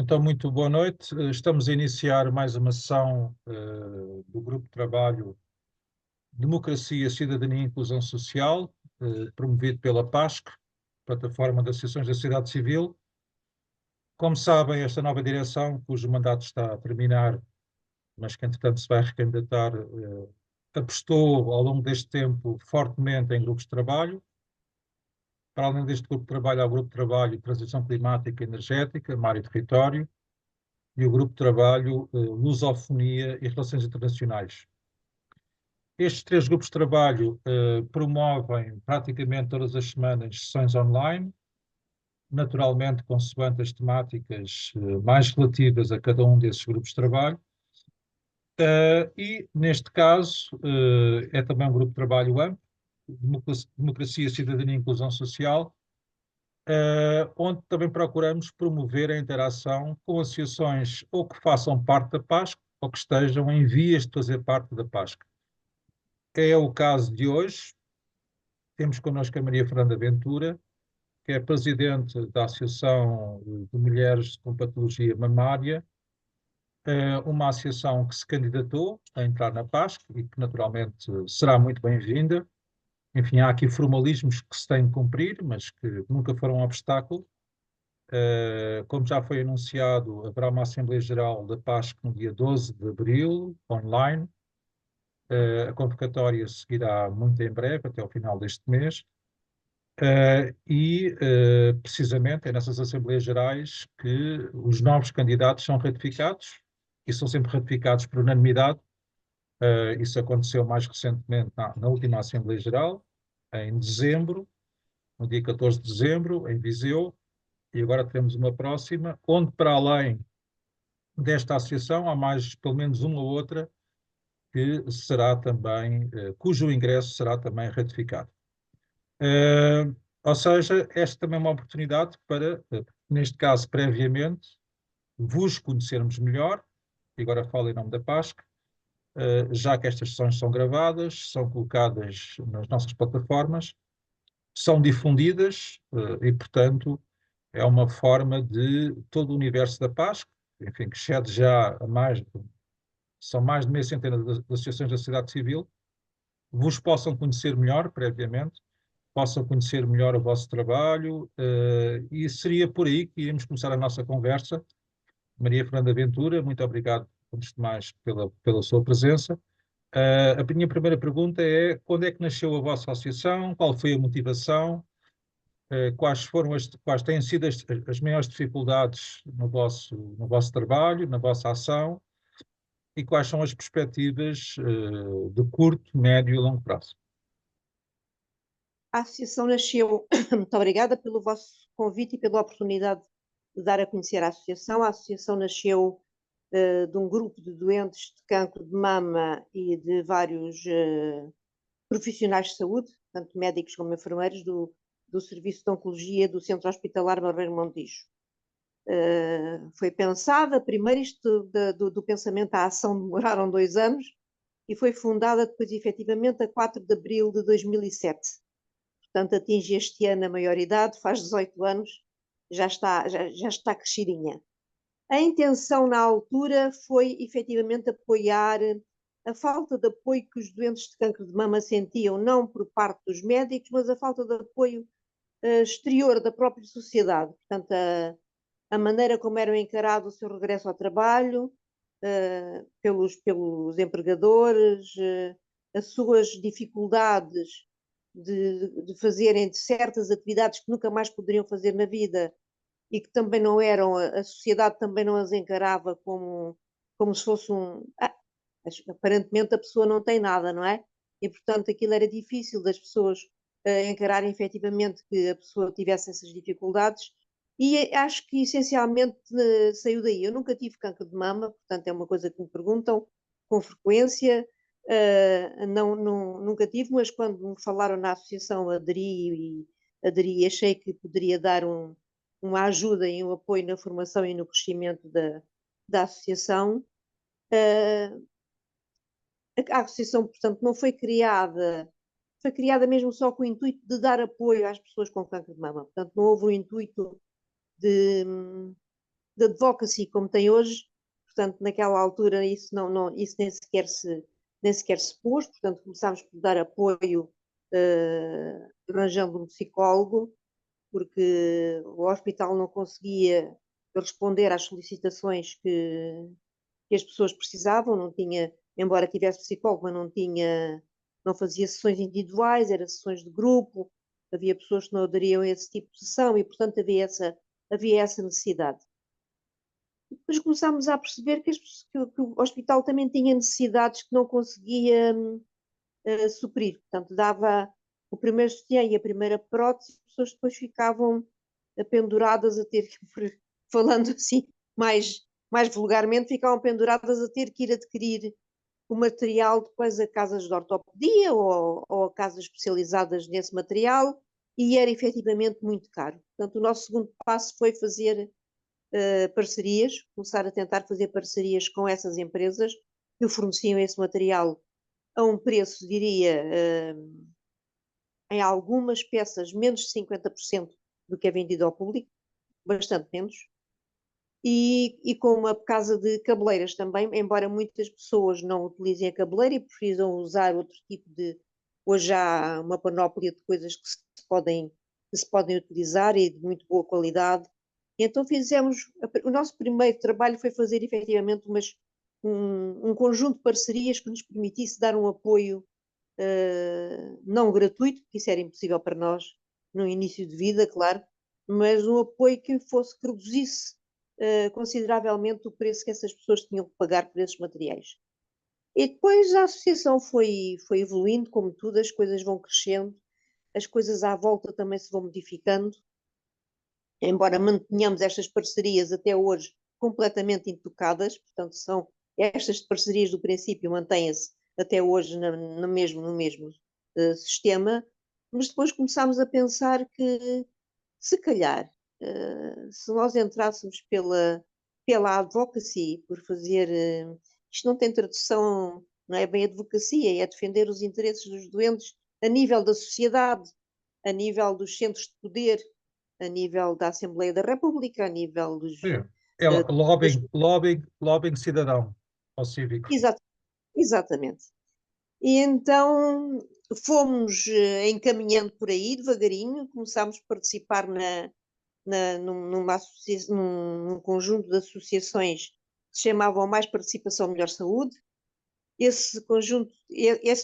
Então, muito boa noite. Estamos a iniciar mais uma sessão do Grupo de Trabalho Democracia, Cidadania e Inclusão Social, promovido pela PASC, Plataforma de Associações da Sociedade Civil. Como sabem, esta nova direção, cujo mandato está a terminar, mas que entretanto se vai recandidatar, apostou ao longo deste tempo fortemente em grupos de trabalho. Para além deste grupo de trabalho, há o Grupo de Trabalho de Transição Climática e Energética, Mar e Território, e o Grupo de Trabalho Lusofonia e Relações Internacionais. Estes três grupos de trabalho promovem praticamente todas as semanas sessões online, naturalmente consoante as temáticas mais relativas a cada um desses grupos de trabalho. E, neste caso, é também um grupo de trabalho amplo, Democracia, Cidadania e Inclusão Social, onde também procuramos promover a interação com associações ou que façam parte da PASC ou que estejam em vias de fazer parte da PASC. É o caso de hoje. Temos connosco a Maria Fernanda Ventura, que é presidente da Associação de Mulheres com Patologia Mamária, uma associação que se candidatou a entrar na PASC e que naturalmente será muito bem-vinda. Enfim, há aqui formalismos que se têm de cumprir, mas que nunca foram um obstáculo. Como já foi anunciado, haverá uma Assembleia Geral da PASC no dia 12 de abril, online. A convocatória seguirá muito em breve, até ao final deste mês. Precisamente, é nessas Assembleias Gerais que os novos candidatos são ratificados, e são sempre ratificados por unanimidade. Isso aconteceu mais recentemente na última Assembleia Geral, em dezembro, no dia 14 de dezembro, em Viseu, e agora teremos uma próxima, onde, para além desta associação, há mais, pelo menos uma ou outra, que será também, cujo ingresso será também ratificado. Ou seja, esta também é uma oportunidade para, neste caso, previamente, vos conhecermos melhor, e agora falo em nome da PASC, já que estas sessões são gravadas, são colocadas nas nossas plataformas, são difundidas, e, portanto, é uma forma de todo o universo da PASC, enfim, que excede já a são mais de meia centena de associações da sociedade civil, vos possam conhecer melhor, previamente, possam conhecer melhor o vosso trabalho, e seria por aí que iríamos começar a nossa conversa. Maria Fernanda Ventura, muito obrigado, antes de mais, pela sua presença. A minha primeira pergunta é: quando é que nasceu a vossa associação? Qual foi a motivação? Quais têm sido as maiores dificuldades no vosso trabalho, na vossa ação, e quais são as perspectivas de curto, médio e longo prazo? A associação nasceu, muito obrigada pelo vosso convite e pela oportunidade de dar a conhecer a associação. A associação nasceu de um grupo de doentes de cancro de mama e de vários profissionais de saúde, tanto médicos como enfermeiros, do Serviço de Oncologia do Centro Hospitalar Barreiro Montijo. Foi pensada, primeiro isto do pensamento à ação demoraram 2 anos, e foi fundada depois efetivamente a 4 de abril de 2007. Portanto, atinge este ano a maioridade, faz 18 anos, já está crescidinha. A intenção na altura foi efetivamente apoiar a falta de apoio que os doentes de cancro de mama sentiam, não por parte dos médicos, mas a falta de apoio exterior da própria sociedade. Portanto, a maneira como eram encarados o seu regresso ao trabalho, pelos empregadores, as suas dificuldades de fazerem certas atividades que nunca mais poderiam fazer na vida e que também não eram, a sociedade também não as encarava como se fosse aparentemente a pessoa não tem nada, não é? E portanto aquilo era difícil das pessoas encararem efetivamente que a pessoa tivesse essas dificuldades, e acho que essencialmente saiu daí. Eu nunca tive cancro de mama, portanto é uma coisa que me perguntam com frequência. Nunca tive, mas quando me falaram na associação aderi e achei que poderia dar uma ajuda e um apoio na formação e no crescimento da associação. A associação, portanto, não foi criada, foi criada mesmo só com o intuito de dar apoio às pessoas com câncer de mama. Portanto, não houve o intuito de de advocacy como tem hoje. Portanto, naquela altura isso, isso nem sequer se pôs. Portanto, começámos por dar apoio arranjando um psicólogo, porque o hospital não conseguia responder às solicitações que as pessoas precisavam, não tinha, embora tivesse psicólogo, mas não fazia sessões individuais, era sessões de grupo, havia pessoas que não aderiam a esse tipo de sessão e, portanto, havia essa necessidade. Depois começámos a perceber que o hospital também tinha necessidades que não conseguia suprir. Portanto, dava o primeiro sutiã e a primeira prótese, as pessoas depois ficavam penduradas a ter que, falando assim mais vulgarmente, ficavam penduradas a ter que ir adquirir o material depois a casas de ortopedia ou a casas especializadas nesse material, e era efetivamente muito caro. Portanto, o nosso segundo passo foi fazer parcerias, começar a tentar fazer parcerias com essas empresas que forneciam esse material a um preço, diria, em algumas peças menos de 50% do que é vendido ao público, bastante menos, e com uma casa de cabeleiras também, embora muitas pessoas não utilizem a cabeleira e precisam usar outro tipo de... Hoje há uma panóplia de coisas que se podem utilizar e de muito boa qualidade. Então o nosso primeiro trabalho foi fazer efetivamente um conjunto de parcerias que nos permitisse dar um apoio não gratuito, porque isso era impossível para nós no início de vida, claro, mas um apoio que reduzisse consideravelmente o preço que essas pessoas tinham que pagar por esses materiais. E depois a associação foi evoluindo, como tudo, as coisas vão crescendo, as coisas à volta também se vão modificando, embora mantenhamos estas parcerias até hoje completamente intocadas, portanto estas parcerias do princípio mantêm-se até hoje no mesmo sistema, mas depois começámos a pensar que, se calhar, se nós entrássemos pela advocacy, por fazer... isto não tem tradução, não é bem advocacia, é defender os interesses dos doentes a nível da sociedade, a nível dos centros de poder, a nível da Assembleia da República, a nível dos... É das... lobbying cidadão ou cívico. Exatamente. E então fomos encaminhando por aí devagarinho, começámos a participar num conjunto de associações que se chamavam Mais Participação Melhor Saúde. Esse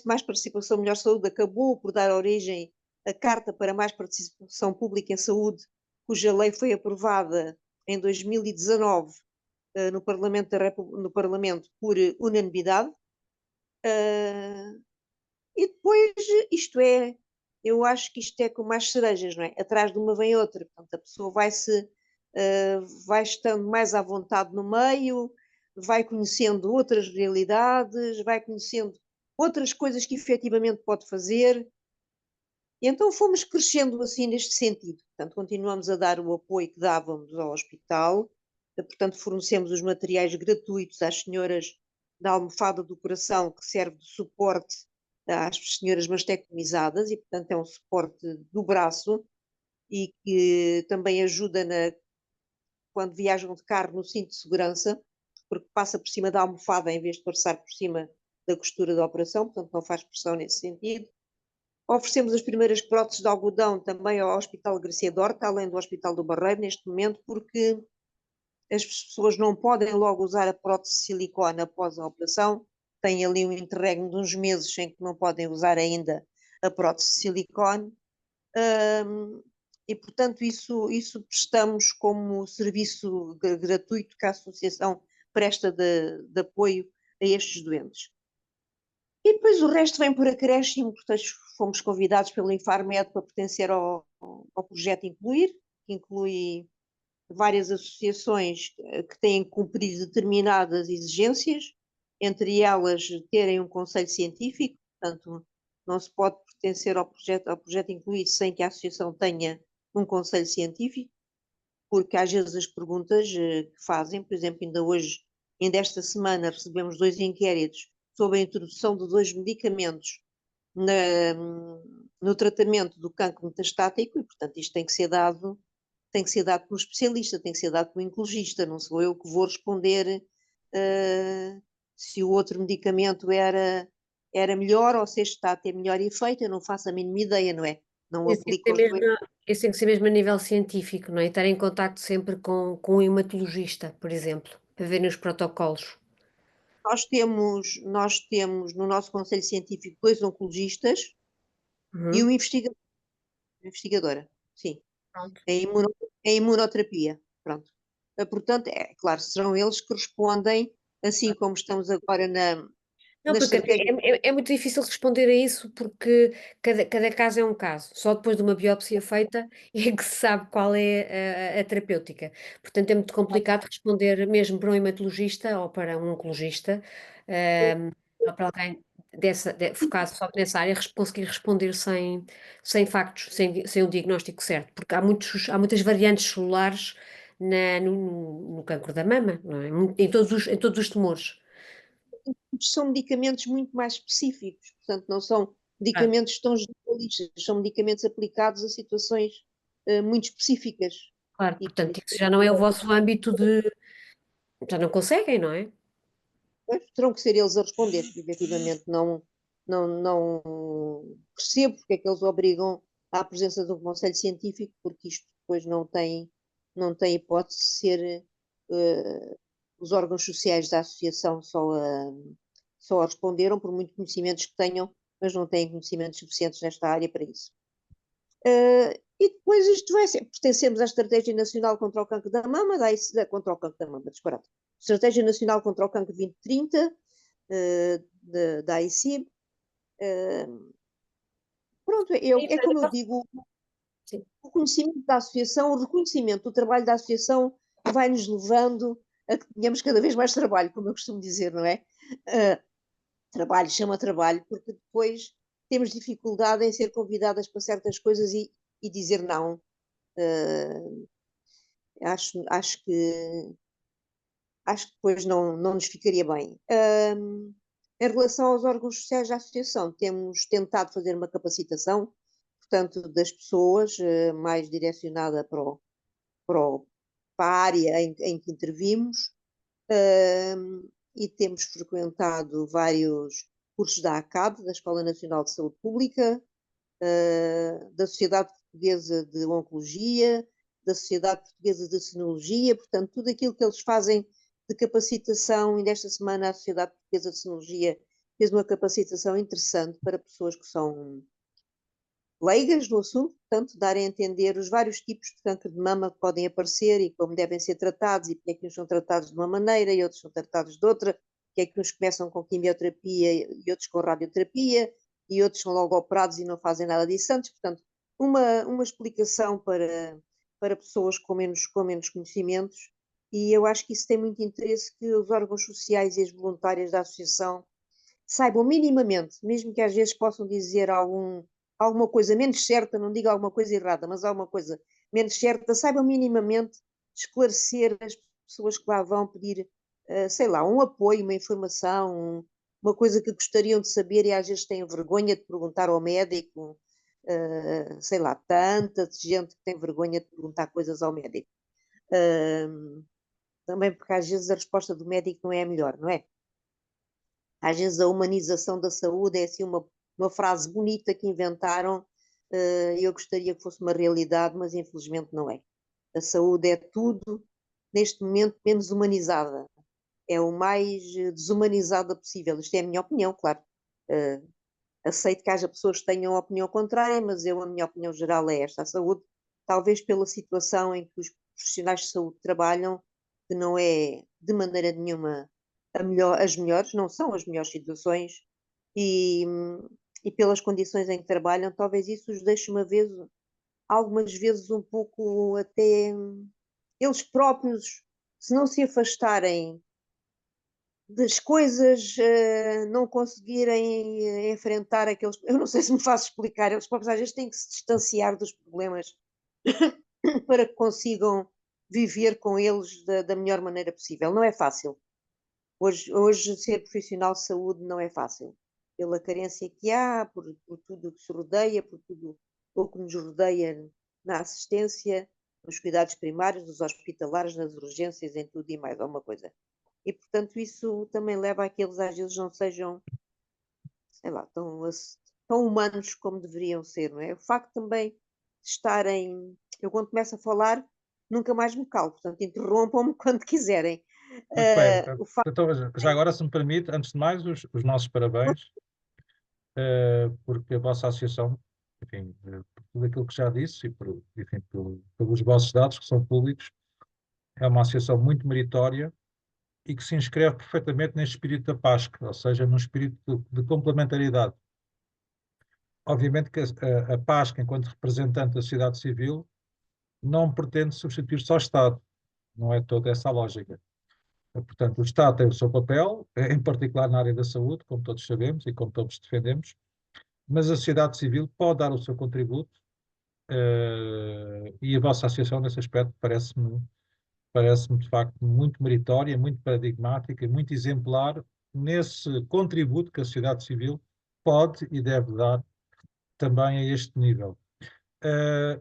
Mais Participação Melhor Saúde acabou por dar origem à Carta para Mais Participação Pública em Saúde, cuja lei foi aprovada em 2019 no Parlamento por unanimidade. E depois, eu acho que isto é como as cerejas, não é? Atrás de uma vem outra. Portanto, a pessoa vai estando mais à vontade no meio, vai conhecendo outras realidades, vai conhecendo outras coisas que efetivamente pode fazer. E então fomos crescendo assim neste sentido. Portanto, continuamos a dar o apoio que dávamos ao hospital. Portanto, fornecemos os materiais gratuitos às senhoras da almofada do coração, que serve de suporte às senhoras mastectomizadas, e portanto é um suporte do braço e que também ajuda quando viajam de carro no cinto de segurança, porque passa por cima da almofada em vez de passar por cima da costura da operação, portanto não faz pressão nesse sentido. Oferecemos as primeiras próteses de algodão também ao Hospital Garcia Dorta, além do Hospital do Barreiro, neste momento, porque as pessoas não podem logo usar a prótese de silicone após a operação, têm ali um interregno de uns meses em que não podem usar ainda a prótese de silicone, e portanto isso prestamos como serviço gratuito que a associação presta de apoio a estes doentes. E depois o resto vem por acréscimo, portanto fomos convidados pelo Infarmed para pertencer ao projeto Incluir, que inclui várias associações que têm que cumprir determinadas exigências, entre elas terem um conselho científico, portanto não se pode pertencer ao projeto Incluir sem que a associação tenha um conselho científico, porque às vezes as perguntas que fazem, por exemplo, ainda esta semana recebemos 2 inquéritos sobre a introdução de 2 medicamentos no tratamento do cancro metastático, e portanto isto tem que ser dado tem que ser dado por um especialista, tem que ser dado por um oncologista, não sou eu que vou responder se o outro medicamento era melhor ou se este está a ter melhor efeito, eu não faço a mínima ideia, não é? Não Isso tem que aplico ser aos mesmo, doentes. isso tem que ser mesmo a nível científico, não é? E estar em contacto sempre com um hematologista, por exemplo, para verem os protocolos. Nós temos no nosso Conselho Científico 2 oncologistas e Uhum. uma investigadora, sim, Pronto. em imunoterapia. Pronto. Portanto, é claro, serão eles que respondem, assim como estamos agora Não, na porque estratégia. é muito difícil responder a isso, porque cada caso é um caso. Só depois de uma biópsia feita é que se sabe qual é a terapêutica. Portanto, é muito complicado responder mesmo para um hematologista ou para um oncologista, ou para alguém focado só nessa área, conseguir responder sem factos, sem o diagnóstico certo, porque há muitas variantes celulares no cancro da mama, não é? Em todos os tumores. São medicamentos muito mais específicos, portanto, não são Claro. medicamentos tão generalistas, são medicamentos aplicados a situações muito específicas. Claro, E, portanto, isso já não é o vosso âmbito de. Já não conseguem, não é? pois, terão que ser eles a responder, efetivamente. Não percebo porque é que eles obrigam à presença de um conselho científico, porque isto depois não tem hipótese de ser os órgãos sociais da associação só a responderam, por muito conhecimentos que tenham, mas não têm conhecimentos suficientes nesta área para isso. E depois isto vai ser, pertencemos à Estratégia Nacional contra o Cancro da Mama, contra o cancro da mama, disparate. Estratégia Nacional contra o Cancro 2030, da AICIB. Pronto, Sim, é portanto, como eu digo, sim, o conhecimento da associação, o reconhecimento do trabalho da associação vai-nos levando a que tenhamos cada vez mais trabalho, como eu costumo dizer, não é? Trabalho chama trabalho, porque depois temos dificuldade em ser convidadas para certas coisas e dizer não. Uh, acho que depois não nos ficaria bem. Em relação aos órgãos sociais da associação, temos tentado fazer uma capacitação, portanto, das pessoas, mais direcionada para a área em que intervimos, e temos frequentado vários cursos da ACAD, da Escola Nacional de Saúde Pública, da Sociedade Portuguesa de Oncologia, da Sociedade Portuguesa de Sinologia, portanto, tudo aquilo que eles fazem de capacitação, e desta semana a Sociedade Portuguesa de Sinologia fez uma capacitação interessante para pessoas que são leigas no assunto, portanto, darem a entender os vários tipos de câncer de mama que podem aparecer e como devem ser tratados, e porque é que uns são tratados de uma maneira e outros são tratados de outra, porque é que uns começam com quimioterapia e outros com radioterapia, e outros são logo operados e não fazem nada disso antes. Portanto, uma explicação para pessoas com menos conhecimentos, e eu acho que isso tem muito interesse que os órgãos sociais e as voluntárias da associação saibam minimamente, mesmo que às vezes possam dizer alguma coisa menos certa, não digo alguma coisa errada, mas alguma coisa menos certa, saibam minimamente esclarecer as pessoas que lá vão pedir, sei lá, um apoio, uma informação, uma coisa que gostariam de saber e às vezes têm vergonha de perguntar ao médico, sei lá, tanta gente que tem vergonha de perguntar coisas ao médico. Também porque às vezes a resposta do médico não é a melhor, não é? Às vezes a humanização da saúde é assim uma frase bonita que inventaram, eu gostaria que fosse uma realidade, mas infelizmente não é. A saúde é tudo, neste momento, menos humanizada. É o mais desumanizada possível. Isto é a minha opinião, claro. Aceito que haja pessoas que tenham opinião contrária, mas a minha opinião geral é esta. A saúde, talvez pela situação em que os profissionais de saúde trabalham, que não é de maneira nenhuma as melhores, não são as melhores situações, e, e pelas condições em que trabalham, talvez isso os deixe algumas vezes um pouco até eles próprios, se não se afastarem das coisas, não conseguirem enfrentar aqueles. Eu não sei se me faço explicar, eles próprios às vezes têm que se distanciar dos problemas para que consigam viver com eles da melhor maneira possível. Não é fácil. Hoje ser profissional de saúde não é fácil. Pela carência que há, por tudo o que se rodeia, por tudo o que nos rodeia na assistência, nos cuidados primários, nos hospitalares, nas urgências, em tudo e mais alguma coisa. E, portanto, isso também leva a que eles às vezes não sejam, sei lá, tão humanos como deveriam ser, não é? O facto também de estarem... Eu, quando começo a falar, nunca mais me calo, portanto, interrompam-me quando quiserem. Muito bem. O facto Então, já agora, se me permite, antes de mais, os nossos parabéns, porque a vossa associação, enfim, por tudo aquilo que já disse e enfim, pelos vossos dados que são públicos, é uma associação muito meritória e que se inscreve perfeitamente neste espírito da PASC, ou seja, num espírito de complementariedade. Obviamente que a PASC, enquanto representante da sociedade civil, não pretende substituir só o Estado, não é toda essa a lógica. Portanto, o Estado tem o seu papel, em particular na área da saúde, como todos sabemos e como todos defendemos, mas a sociedade civil pode dar o seu contributo, e a vossa associação, nesse aspecto, parece-me de facto muito meritória, muito paradigmática, muito exemplar nesse contributo que a sociedade civil pode e deve dar também a este nível.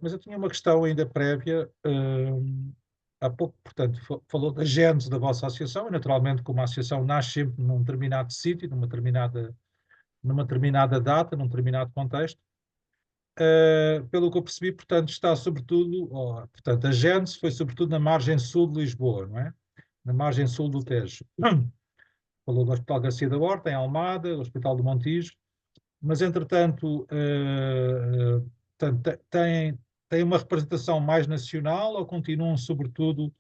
Mas eu tinha uma questão ainda prévia. Há pouco, portanto, falou da gênese da vossa associação, e naturalmente, como a associação nasce sempre num determinado sítio, numa determinada data, num determinado contexto. Pelo que eu percebi, portanto, está sobretudo, portanto, a gênese foi sobretudo na margem sul de Lisboa, não é? Na margem sul do Tejo. Falou do Hospital Garcia da Horta, em Almada, do Hospital do Montijo, mas, entretanto, portanto, tem uma representação mais nacional ou continuam, sobretudo,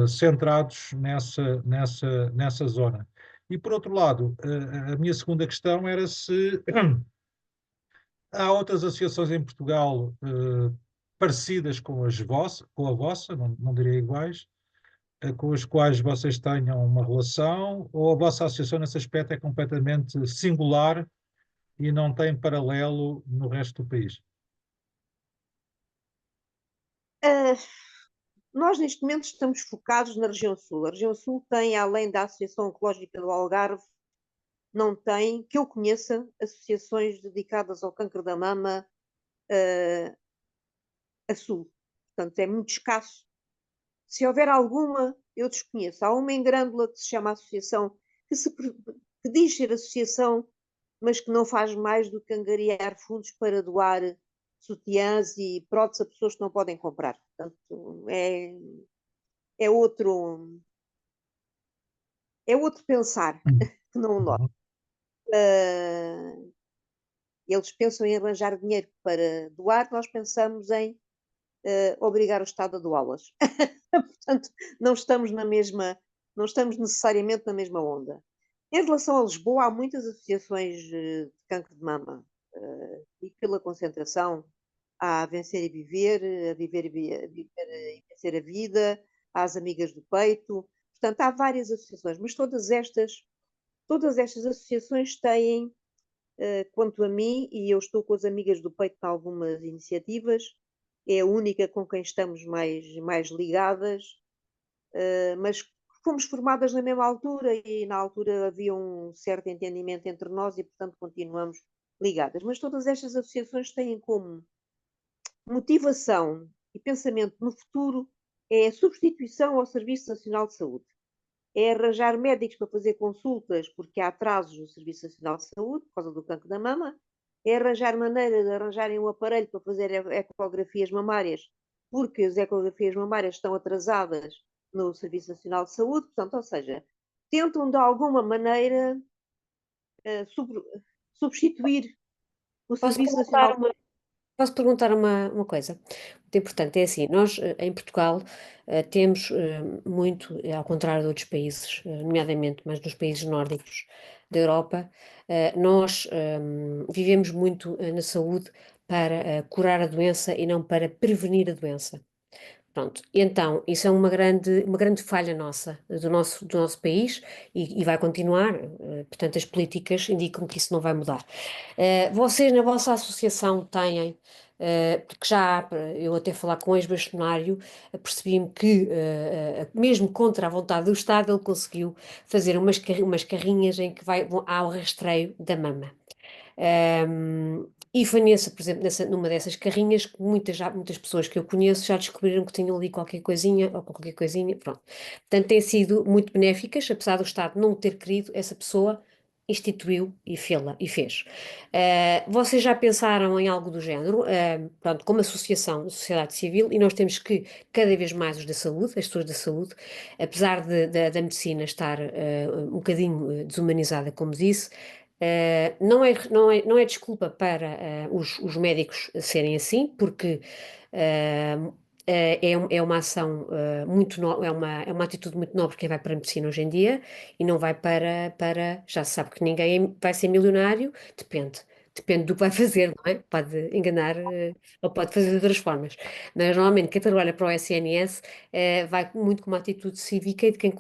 centrados nessa zona? E, por outro lado, a minha segunda questão era se há outras associações em Portugal parecidas com com a vossa, não diria iguais, com as quais vocês tenham uma relação, ou a vossa associação nesse aspecto é completamente singular e não tem paralelo no resto do país? Nós, neste momento, estamos focados na região sul. A região sul tem, além da Associação Oncológica do Algarve, não tem, que eu conheça, associações dedicadas ao cancro da mama a sul. Portanto, é muito escasso. Se houver alguma, eu desconheço. Há uma em Grândola que se chama Associação, que diz ser associação, mas que não faz mais do que angariar fundos para doar sutiãs e próteses a pessoas que não podem comprar. Portanto, é outro pensar que não o nosso. Eles pensam em arranjar dinheiro para doar, nós pensamos em obrigar o Estado a doá-las. Portanto, não estamos necessariamente na mesma onda. Em relação a Lisboa, há muitas associações de cancro de mama, e pela concentração há a Vencer e Viver, a Viver e Vencer a Vida, há as Amigas do Peito. Portanto, há várias associações, mas todas estas associações têm, quanto a mim, e eu estou com as Amigas do Peito em algumas iniciativas, é a única com quem estamos mais ligadas, mas fomos formadas na mesma altura e na altura havia um certo entendimento entre nós e, portanto, continuamos ligadas. Mas todas estas associações têm como motivação e pensamento no futuro é a substituição ao Serviço Nacional de Saúde. É arranjar médicos para fazer consultas porque há atrasos no Serviço Nacional de Saúde por causa do cancro da mama. É arranjar maneira de arranjarem um aparelho para fazer ecografias mamárias porque as ecografias mamárias estão atrasadas no Serviço Nacional de Saúde. Portanto, ou seja, tentam de alguma maneira substituir o Posso Serviço perguntar Nacional de Saúde. Posso perguntar uma coisa muito importante? É assim, nós em Portugal temos muito, ao contrário de outros países, nomeadamente, mas nos países nórdicos da Europa, nós vivemos muito na saúde para curar a doença e não para prevenir a doença. Pronto, e então isso é uma grande falha nossa, do nosso país, e vai continuar, portanto as políticas indicam que isso não vai mudar. Vocês na vossa associação têm, porque já eu até falar com o ex-bastonário, percebi-me que mesmo contra a vontade do Estado ele conseguiu fazer umas carrinhas em que há o rastreio da mama. E foi por exemplo, numa dessas carrinhas que muitas pessoas que eu conheço já descobriram que tinham ali qualquer coisinha, ou qualquer coisinha, pronto. Portanto, têm sido muito benéficas, apesar do Estado não ter querido, essa pessoa instituiu e fez. Vocês já pensaram em algo do género? Pronto, como associação da sociedade civil, e nós temos que, cada vez mais os da saúde, as pessoas da saúde, apesar da medicina estar um bocadinho desumanizada, como disse, não é desculpa para os médicos serem assim, porque é uma ação é uma atitude muito nobre quem vai para a medicina hoje em dia e não vai já se sabe que ninguém vai ser milionário, depende do que vai fazer, não é? Pode enganar, ou pode fazer de outras formas. Mas normalmente quem trabalha para o SNS vai muito com uma atitude cívica e de quem que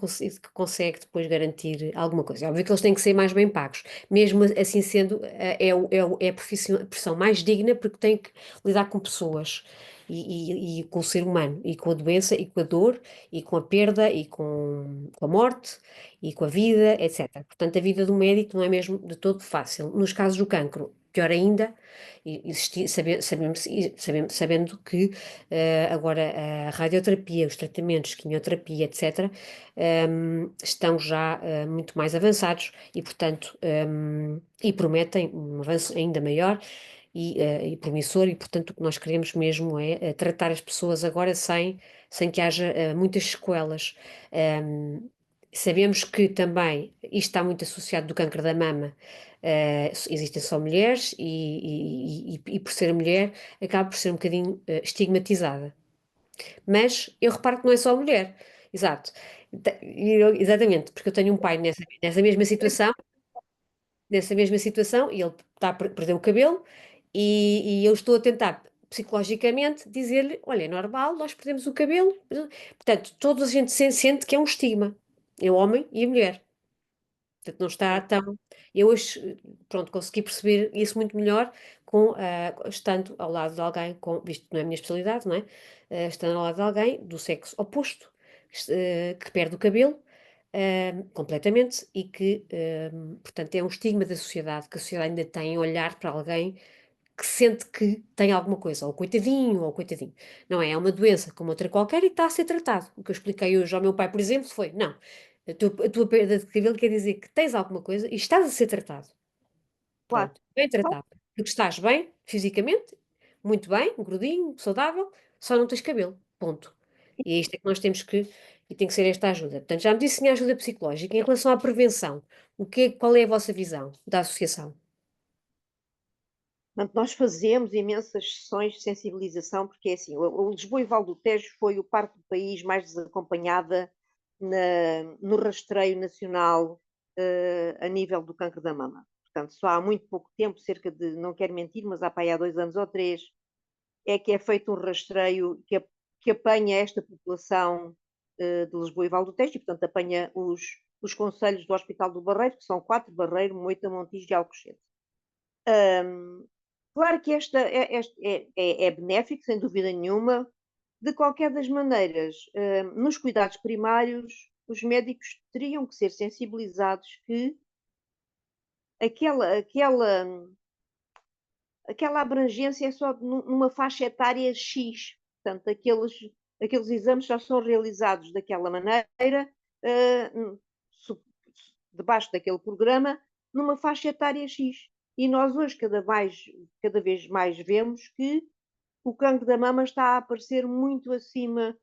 consegue depois garantir alguma coisa. É óbvio que eles têm que ser mais bem pagos. Mesmo assim sendo, é a profissão mais digna porque tem que lidar com pessoas e com o ser humano, e com a doença, e com a dor, e com a perda, e com a morte, e com a vida, etc. Portanto, a vida do médico não é mesmo de todo fácil. Nos casos do cancro, pior ainda, sabendo que agora a radioterapia, os tratamentos, quimioterapia, etc., estão já muito mais avançados e, portanto, e prometem um avanço ainda maior e promissor, e portanto o que nós queremos mesmo é tratar as pessoas agora sem que haja muitas sequelas. Sabemos que também isto está muito associado do câncer da mama. Existem só mulheres e por ser mulher acaba por ser um bocadinho estigmatizada. Mas eu reparo que não é só a mulher. Exato. Exatamente, porque eu tenho um pai nessa mesma situação, e ele está a perder o cabelo, e eu estou a tentar psicologicamente dizer-lhe: olha, é normal, nós perdemos o cabelo. Portanto, toda a gente sente que é um estigma, é o homem e a mulher. Portanto, não está tão. Eu hoje, pronto, consegui perceber isso muito melhor estando ao lado de alguém, visto que não é a minha especialidade, não é? Estando ao lado de alguém do sexo oposto, que perde o cabelo completamente e que, portanto, é um estigma da sociedade, que a sociedade ainda tem a olhar para alguém que sente que tem alguma coisa, ou coitadinho, ou coitadinho. Não é? É uma doença como outra qualquer e está a ser tratado. O que eu expliquei hoje ao meu pai, por exemplo, foi: não, a tua perda de cabelo quer dizer que tens alguma coisa e estás a ser tratado. Claro. Pronto, bem Então, tratado. Porque estás bem, fisicamente, muito bem, gordinho, saudável, só não tens cabelo. Ponto. E é isto que nós temos e tem que ser esta ajuda. Portanto, já me disse que tinha ajuda psicológica. Em relação à prevenção, qual é a vossa visão da associação? portanto, nós fazemos imensas sessões de sensibilização, porque é assim, o Lisboa e Val do Tejo foi o parque do país mais desacompanhada no rastreio nacional a nível do cancro da mama. Portanto, só há muito pouco tempo, cerca de, não quero mentir, mas há para aí há 2 anos ou 3, é que é feito um rastreio que apanha esta população de Lisboa e Val do Tejo, e portanto apanha os concelhos do Hospital do Barreiro, que são 4: Barreiro, Moita, Montijo e Alcochete. Claro que esta é benéfico, sem dúvida nenhuma. De qualquer das maneiras, nos cuidados primários, os médicos teriam que ser sensibilizados que aquela abrangência é só numa faixa etária X. Portanto, aqueles exames só são realizados daquela maneira, debaixo daquele programa, numa faixa etária X. E nós hoje cada vez mais vemos que o cancro da mama está a aparecer muito acima,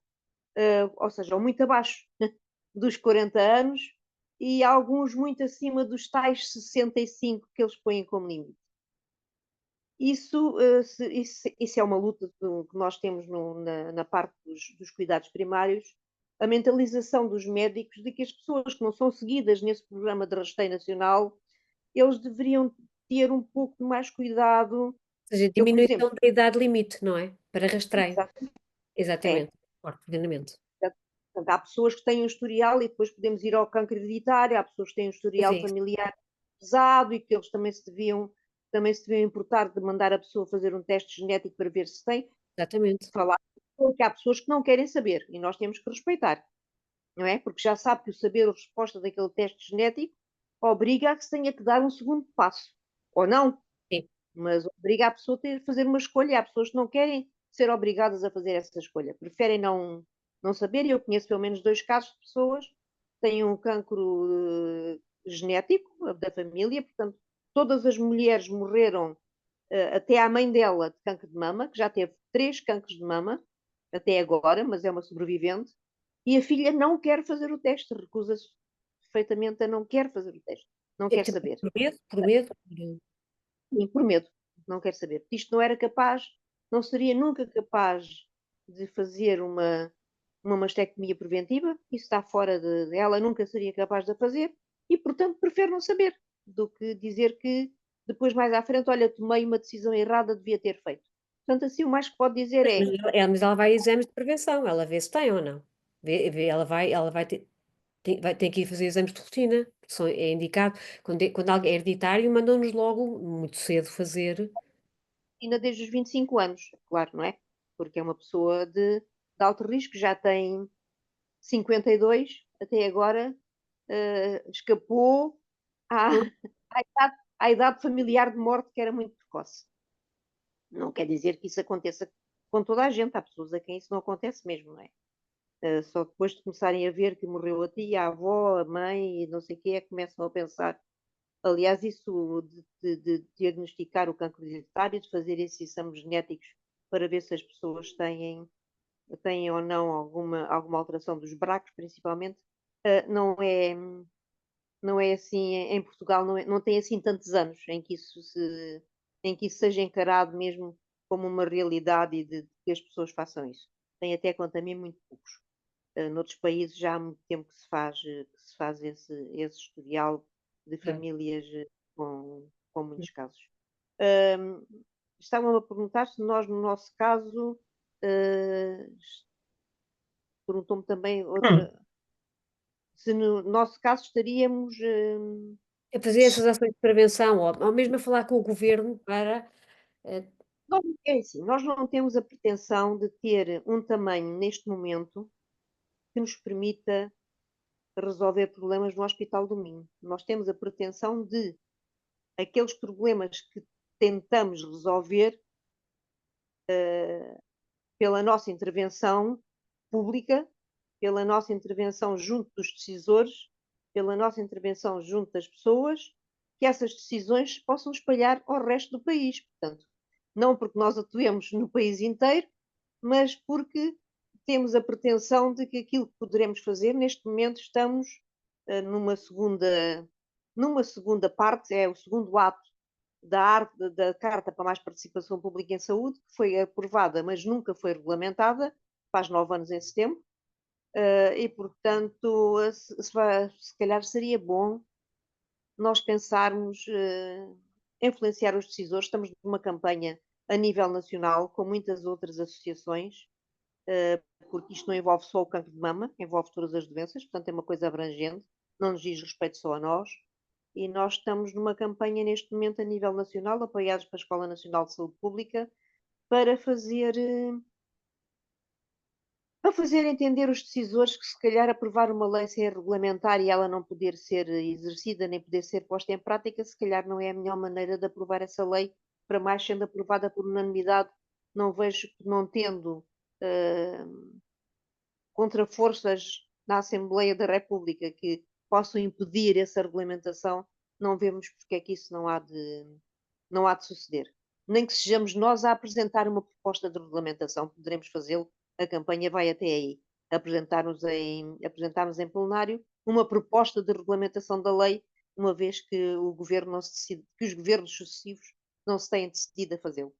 ou seja, muito abaixo dos 40 anos e alguns muito acima dos tais 65 que eles põem como limite. Isso é uma luta que nós temos na parte dos cuidados primários, a mentalização dos médicos de que as pessoas que não são seguidas nesse programa de rastreio nacional, eles deveriam ter um pouco mais cuidado. Ou seja, Eu, por diminuição exemplo, da idade limite, não é? Para rastreio. é, Exatamente. Concordo plenamente. portanto, há pessoas que têm um historial e depois podemos ir ao cancro hereditário, há pessoas que têm um Pois historial é, familiar pesado e que eles também se deviam importar de mandar a pessoa fazer um teste genético para ver se tem. exatamente. Falar que há pessoas que não querem saber e nós temos que respeitar, não é? Porque já sabe que o saber a resposta daquele teste genético obriga a que se tenha que dar um segundo passo, ou não. mas obriga a pessoa a ter fazer uma escolha. Há pessoas que não querem ser obrigadas a fazer essa escolha, preferem não saber. E eu conheço pelo menos 2 casos de pessoas que têm um cancro genético da família, portanto, todas as mulheres morreram, até à mãe dela, de cancro de mama, que já teve 3 cancros de mama até agora, mas é uma sobrevivente, e a filha não quer fazer o teste, recusa-se perfeitamente a não quer fazer o teste, não quer saber. Por medo, por medo. Sim, por medo, não quer saber. Isto não era capaz, não seria nunca capaz de fazer uma mastectomia preventiva, isso está fora ela nunca seria capaz de a fazer, e portanto prefere não saber, do que dizer que depois mais à frente, olha, tomei uma decisão errada, devia ter feito. Portanto, assim o mais que pode dizer Mas é, ela vai a exames de prevenção, ela vê se tem ou não. Ela vai ter, tem que ir fazer exames de rotina, que é indicado. Quando algo é hereditário, mandam-nos logo, muito cedo, fazer. ainda desde os 25 anos, claro, não é? Porque é uma pessoa de alto risco, já tem 52, até agora escapou à, à idade familiar de morte, que era muito precoce. Não quer dizer que isso aconteça com toda a gente, há pessoas a quem isso não acontece mesmo, não é? Só depois de começarem a ver que morreu a tia, a avó, a mãe e não sei o que é, começam a pensar. Aliás, isso de diagnosticar o cancro hereditário, de fazer esses exames genéticos para ver se as pessoas têm ou não alguma alteração dos BRCAs, principalmente, não é assim, em Portugal não tem assim tantos anos em que isso seja encarado mesmo como uma realidade e de que as pessoas façam isso. Tem até quanto a mim muito poucos. Noutros países já há muito tempo que se faz esse historial de famílias com muitos casos. Um, Estavam a perguntar se nós, no nosso caso, uh, perguntou-me também outra, se no nosso caso estaríamos. A fazer essas ações de prevenção, ou mesmo a falar com o governo para. eh, É assim, nós não temos a pretensão de ter um tamanho neste momento que nos permita resolver problemas no Hospital do Minho. Nós temos a pretensão de aqueles problemas que tentamos resolver pela nossa intervenção pública, pela nossa intervenção junto dos decisores, pela nossa intervenção junto das pessoas, que essas decisões possam espalhar ao resto do país. Portanto, não porque nós atuemos no país inteiro, mas porque temos a pretensão de que aquilo que poderemos fazer, neste momento estamos numa segunda parte, é o segundo ato da Carta para mais Participação Pública em Saúde, que foi aprovada, mas nunca foi regulamentada, faz 9 anos em setembro, e portanto, se calhar seria bom nós pensarmos influenciar os decisores. Estamos numa campanha a nível nacional, com muitas outras associações, porque isto não envolve só o cancro de mama, envolve todas as doenças, portanto é uma coisa abrangente, não nos diz respeito só a nós. E nós estamos numa campanha neste momento a nível nacional, apoiados pela Escola Nacional de Saúde Pública, para fazer entender os decisores que se calhar aprovar uma lei sem regulamentar e ela não poder ser exercida nem poder ser posta em prática, se calhar não é a melhor maneira de aprovar essa lei, para mais sendo aprovada por unanimidade, não vejo que não tendo contraforças na Assembleia da República que possam impedir essa regulamentação, não vemos porque é que isso não há de suceder. Nem que sejamos nós a apresentar uma proposta de regulamentação, poderemos fazê-lo, a campanha vai até aí. Apresentarmos em plenário uma proposta de regulamentação da lei, uma vez que o governo não se decide, que os governos sucessivos não se têm decidido a fazê-lo.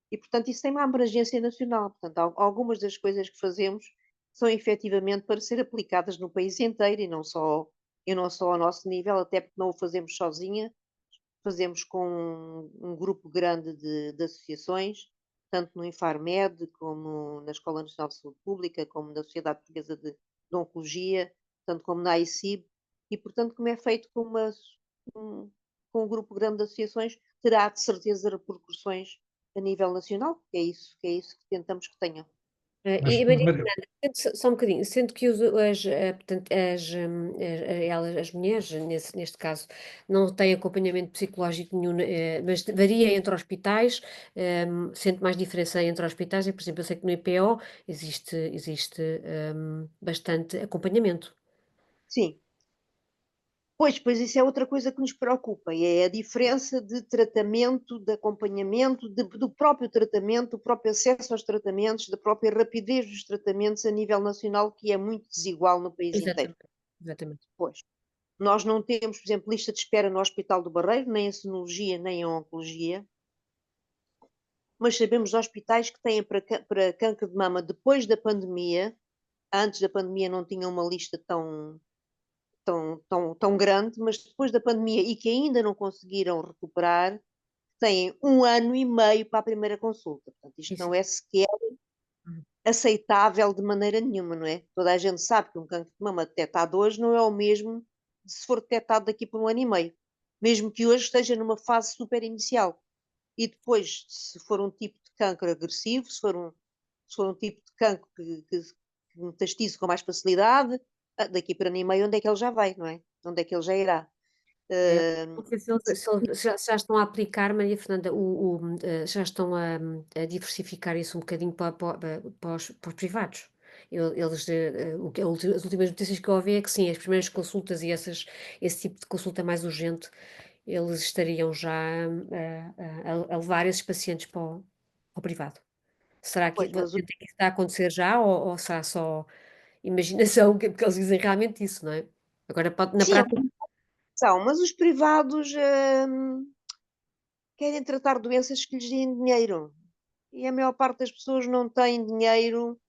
E, portanto, isso tem uma abrangência nacional. Portanto, algumas das coisas que fazemos são efetivamente para ser aplicadas no país inteiro e não só ao nosso nível, até porque não o fazemos sozinha, fazemos com um grupo grande de associações, tanto no Infarmed, como na Escola Nacional de Saúde Pública, como na Sociedade Portuguesa de Oncologia, tanto como na AICIB, e, portanto, como é feito com um grupo grande de associações, terá de certeza repercussões a nível nacional, que é isso que tentamos que tenha. Mas, E Maria Maria, Fernanda, só um bocadinho, sendo que portanto, as mulheres, neste caso, não têm acompanhamento psicológico nenhum, mas varia entre hospitais, sente mais diferença entre hospitais, por exemplo, eu sei que no IPO existe bastante acompanhamento. Sim. Pois isso é outra coisa que nos preocupa, é a diferença de tratamento, de acompanhamento, do próprio tratamento, do próprio acesso aos tratamentos, da própria rapidez dos tratamentos a nível nacional, que é muito desigual no país inteiro. Exatamente, exatamente. Pois. Nós não temos, por exemplo, lista de espera no Hospital do Barreiro, nem em Sonologia, nem em Oncologia, mas sabemos de hospitais que têm para câncer de mama depois da pandemia. Antes da pandemia não tinham uma lista tão grande, mas depois da pandemia e que ainda não conseguiram recuperar, têm 1 ano e meio para a primeira consulta. Portanto, isto Isso. não é sequer Uhum. aceitável de maneira nenhuma, não é? Toda a gente sabe que um cancro de mama detectado hoje não é o mesmo de se for detectado daqui por 1 ano e meio, mesmo que hoje esteja numa fase super inicial. E depois, se for um tipo de cancro agressivo, se for um tipo de cancro que metastize com mais facilidade, daqui por 1 ano e meio, onde é que ele já vai, não é? Onde é que ele já irá? É, Uh, não sei se já estão a aplicar, Maria Fernanda, já estão a diversificar isso um bocadinho para os privados. Eles, as últimas notícias que eu ouvi é que sim, as primeiras consultas e esse tipo de consulta mais urgente, eles estariam já a levar esses pacientes para o privado. Será que, pois, mas sente que isso está a acontecer já ou será só imaginação? Porque eles dizem realmente isso, não é? Agora, na sim, prática, mas os privados querem tratar doenças que lhes deem dinheiro. E a maior parte das pessoas não tem dinheiro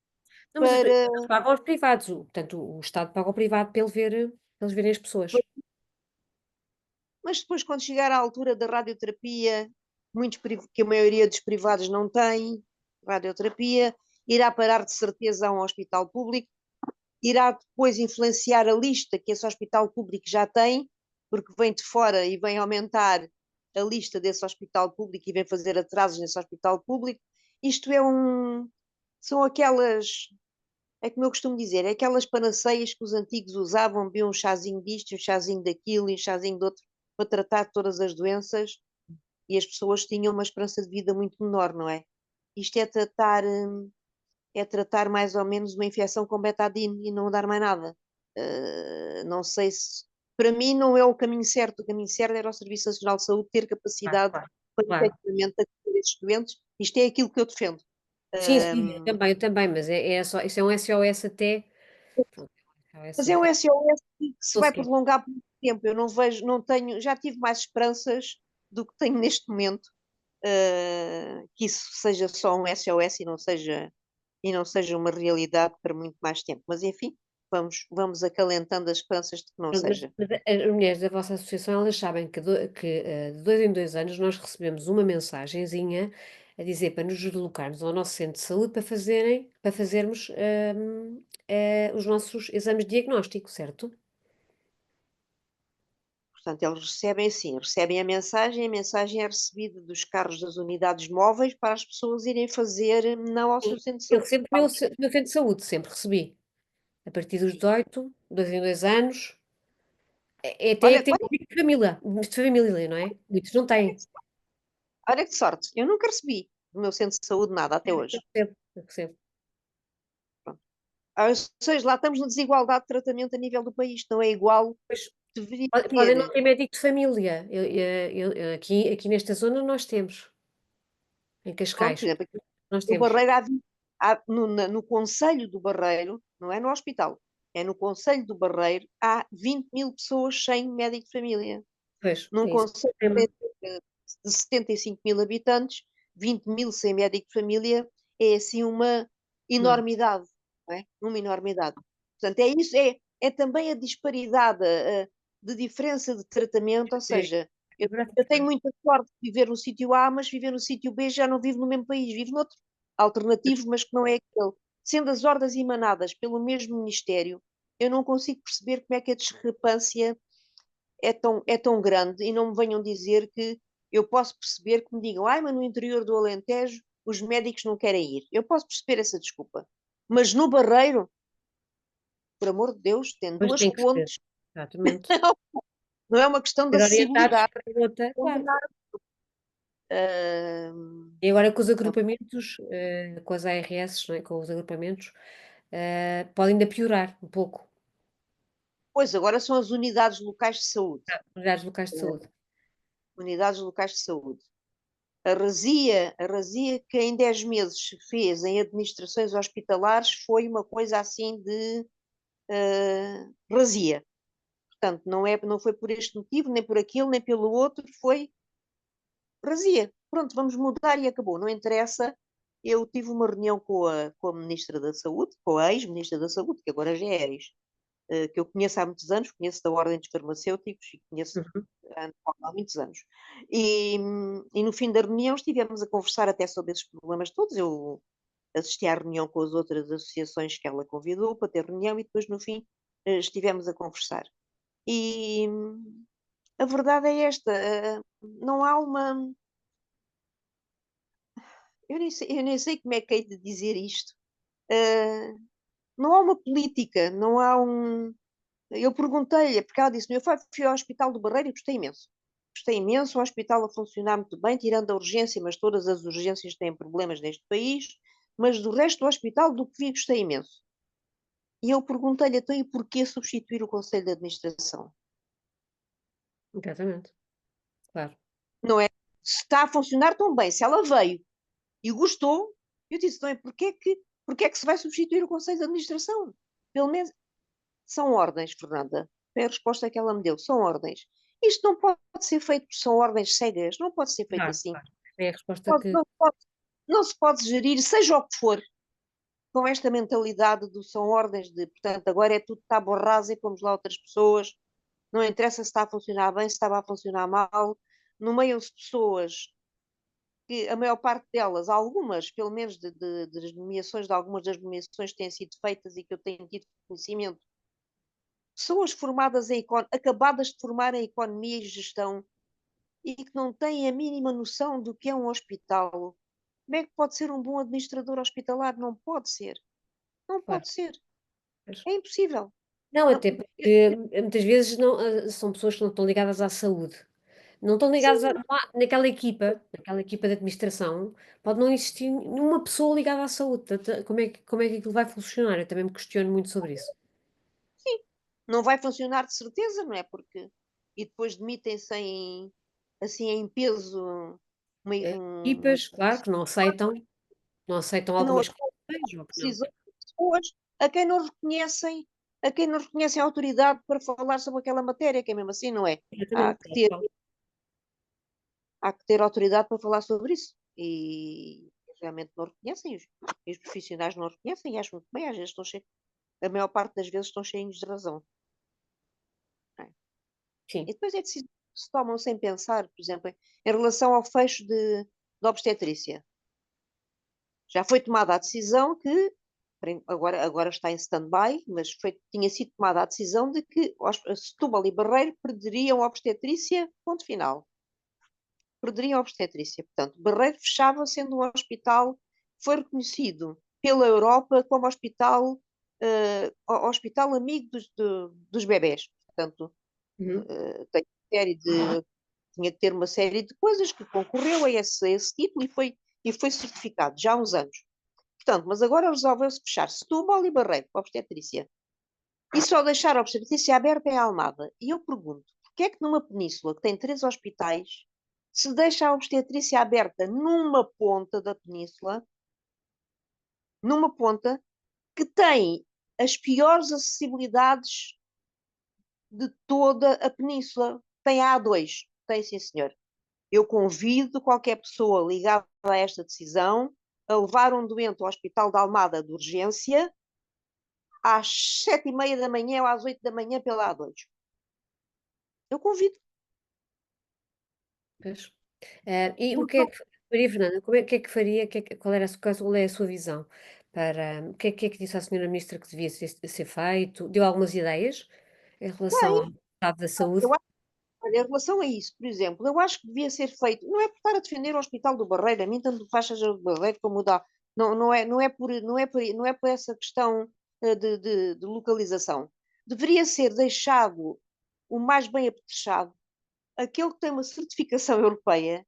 não, mas para. eles pagam aos privados, portanto, o Estado paga ao privado para eles verem as pessoas. Mas depois, quando chegar à altura da radioterapia, que a maioria dos privados não tem radioterapia, irá parar de certeza a um hospital público, irá depois influenciar a lista que esse hospital público já tem, porque vem de fora e vem aumentar a lista desse hospital público e vem fazer atrasos nesse hospital público. Isto são aquelas, é como eu costumo dizer, é aquelas panaceias que os antigos usavam, bebiam um chazinho disto, um chazinho daquilo e um chazinho de outro para tratar todas as doenças e as pessoas tinham uma esperança de vida muito menor, não é? Isto é tratar mais ou menos uma infecção com betadine e não dar mais nada. Não sei se. Para mim, não é o caminho certo. O caminho certo era o Serviço Nacional de Saúde ter Claro, capacidade claro, para claro. efetivamente atender esses doentes. Isto é aquilo que eu defendo. Sim, sim, Uh, eu também, mas só, isso é um SOS até. Pronto, mas SOS é um até SOS que se vai conseguir. prolongar por muito tempo. Eu não vejo, não tenho, já tive mais esperanças do que tenho neste momento, que isso seja só um SOS e não seja uma realidade para muito mais tempo. Mas enfim, vamos acalentando as esperanças de que não Pronto, seja. mas as mulheres da vossa associação, elas sabem que de 2 em 2 anos nós recebemos uma mensagenzinha a dizer para nos deslocarmos ao nosso centro de saúde para fazermos os nossos exames de diagnóstico, certo? Portanto, eles recebem assim, recebem a mensagem é recebida dos carros das unidades móveis para as pessoas irem fazer não ao Sim. seu centro de Eu saúde. sempre, no meu centro de saúde, sempre recebi. A partir dos 18, 2 em 2 anos, até Olha, tem olha, de família, não é? Muitos não têm. olha que sorte, eu nunca recebi do meu centro de saúde nada até Eu hoje. percebo, eu percebo. Ou seja, lá estamos na desigualdade de tratamento a nível do país, não é igual, Pois, deveria podem não ter. ter médico de família. Aqui nesta zona nós temos, em Pronto, por Cascais, exemplo, aqui nós no temos. Barreiro, no Conselho do Barreiro, não é no hospital, é no Conselho do Barreiro, há 20 mil pessoas sem médico de família. Pois, Num é isso. concelho de 75 mil habitantes, 20 mil sem médico de família é assim uma Não, enormidade, não é? Uma enormidade. Portanto, é isso, é também a disparidade de diferença de tratamento, ou é, seja, é eu, verdade. eu tenho muita sorte de viver no sítio A, mas viver no sítio B já não vivo no mesmo país, vivo noutro, alternativo, mas que não é aquele. Sendo as ordens emanadas pelo mesmo Ministério, eu não consigo perceber como é que a discrepância é tão grande e não me venham dizer que eu posso perceber que me digam, ai, mas no interior do Alentejo os médicos não querem ir. Eu posso perceber essa desculpa. Mas no Barreiro, por amor de Deus, tem Pois duas tem que ser, pontes, exatamente. não é uma questão de Ser orientados acessibilidade. para outra, claro. Ah, E agora com os agrupamentos, com as ARS, não é, com os agrupamentos, pode ainda piorar um pouco, pois, agora são as unidades locais de saúde. unidades locais de saúde. Unidades locais de saúde. A razia que em 10 meses se fez em administrações hospitalares foi uma coisa assim de razia. Portanto, não foi por este motivo, nem por aquilo, nem pelo outro, foi razia. Pronto, vamos mudar e acabou. Não interessa. Eu tive uma reunião com a Ministra da Saúde, com a ex-Ministra da Saúde, que agora já é ex, que eu conheço há muitos anos, conheço da Ordem dos Farmacêuticos e conheço Uhum. há muitos anos. E no fim da reunião estivemos a conversar até sobre esses problemas todos. Eu assisti à reunião com as outras associações que ela convidou para ter reunião e depois, no fim, estivemos a conversar. E a verdade é esta: não há uma. Eu nem sei como é que hei de dizer isto. Uh, não há uma política, não há um. Eu perguntei-lhe, porque ela disse: eu fui ao Hospital do Barreiro e gostei imenso. Gostei imenso, o hospital a funcionar muito bem, tirando a urgência, mas todas as urgências têm problemas neste país. Mas do resto do hospital, do que vi, gostei imenso. E eu perguntei-lhe, então, e porquê substituir o Conselho de Administração? Exatamente, claro. Não é? Se está a funcionar tão bem, se ela veio e gostou, eu disse, não é? Porquê é que se vai substituir o Conselho de Administração? Pelo menos são ordens, Fernanda. Foi a resposta que ela me deu, são ordens. Isto não pode ser feito, são ordens cegas, não pode ser feito Claro, assim. claro. É a resposta Pode- que não, pode- não se pode gerir, seja o que for, com esta mentalidade do são ordens de, portanto, agora é tudo tábua rasa e pomos lá outras pessoas, não interessa se está a funcionar bem, se estava a funcionar mal, nomeiam-se pessoas que a maior parte delas, algumas, pelo menos das nomeações, de algumas das nomeações que têm sido feitas e que eu tenho tido conhecimento, pessoas formadas acabadas de formar em economia e gestão e que não têm a mínima noção do que é um hospital. Como é que pode ser um bom administrador hospitalar? Não pode ser. Não claro. pode ser. Pois. É impossível. Não, Não, até porque muitas vezes não, são pessoas que não estão ligadas à saúde. Não estão ligadas sim, não naquela equipa de administração, pode não existir nenhuma pessoa ligada à saúde. Portanto, como é que aquilo vai funcionar? Eu também me questiono muito sobre isso. sim. Não vai funcionar de certeza, não é? Porque. E depois demitem-se assim em peso uma Equipas, claro, que não aceitam que não algumas condições, ou que não. precisam de pessoas a quem não reconhecem autoridade para falar sobre aquela matéria, que é mesmo assim, não é? Há Exatamente. que ter, há que ter autoridade para falar sobre isso. E realmente não reconhecem, os profissionais não reconhecem, e acho muito bem, às vezes estão cheios, a maior parte das vezes estão cheios de razão. Não é? Sim. E depois é decisões que se tomam sem pensar, por exemplo, em relação ao fecho de obstetrícia. Já foi tomada a decisão que, agora está em stand-by, mas tinha sido tomada a decisão de que Setúbal e Barreiro perderiam a obstetrícia, ponto final. Perderiam a obstetrícia. Portanto, Barreiro fechava, sendo um hospital que foi reconhecido pela Europa como hospital amigo dos bebés. Portanto, Uhum. tinha que ter uma série de coisas que concorreu a esse título e foi certificado já há uns anos. Portanto, mas agora resolveu-se fechar Setúbal e Barreiro para a obstetrícia. E só deixar a obstetrícia aberta em Almada. E eu pergunto, porquê é que numa península que tem 3 hospitais se deixa a obstetrícia aberta numa ponta da península, numa ponta que tem as piores acessibilidades de toda a península? Tem a A2, tem sim senhor. Eu convido qualquer pessoa ligada a esta decisão a levar um doente ao Hospital de Almada de urgência às 7h30 da manhã ou às 8 da manhã pela A2. Eu convido. Pois. E o que Porque é que faria, Fernanda? O que é que faria? Qual é a sua visão? O que é que disse à senhora ministra que devia ser feito? Deu algumas ideias em relação ao estado da saúde? eu acho, olha, em relação a isso, por exemplo, eu acho que devia ser feito, não é por estar a defender o Hospital do Barreiro, a mim tanto faz seja o do Barreiro como Não é por essa questão de localização. Deveria ser deixado o mais bem apetrechado, aquele que tem uma certificação europeia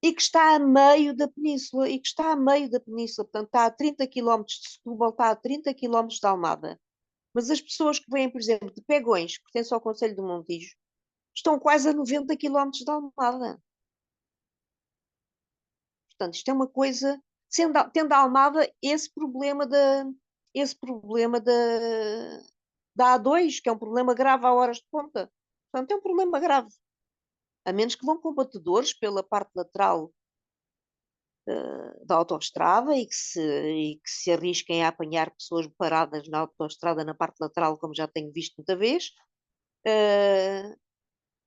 e que está a meio da península, portanto está a 30 quilómetros de Setúbal, está a 30 quilómetros de Almada. Mas as pessoas que vêm, por exemplo, de Pegões, que pertence ao Conselho do Montijo, estão quase a 90 quilómetros de Almada. Portanto, isto é uma coisa, tendo a Almada esse problema da A2, que é um problema grave a horas de ponta. Portanto, é um problema grave. A menos que vão combatedores pela parte lateral da autoestrada e que se arrisquem a apanhar pessoas paradas na autoestrada na parte lateral, como já tenho visto muita vez.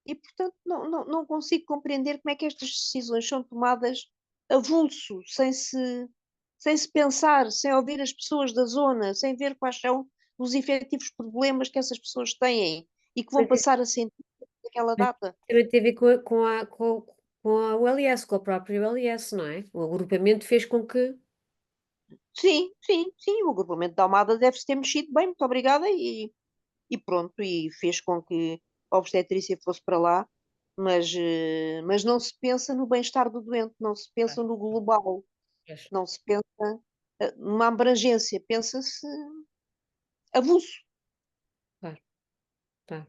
E, portanto, não consigo compreender como é que estas decisões são tomadas avulso, sem se pensar, sem ouvir as pessoas da zona, sem ver quais são os efetivos problemas que essas pessoas têm e que vão Mas isso passar a sentir naquela data. também tem a ver com a ULS, com o próprio ULS, não é? O agrupamento fez com que. Sim, sim, sim, o agrupamento da Almada deve-se ter mexido bem, muito obrigada, e pronto, e fez com que a obstetrícia fosse para lá, mas não se pensa no bem-estar do doente, não se pensa no global, Pois, não se pensa numa abrangência, pensa-se avulso. claro, tá.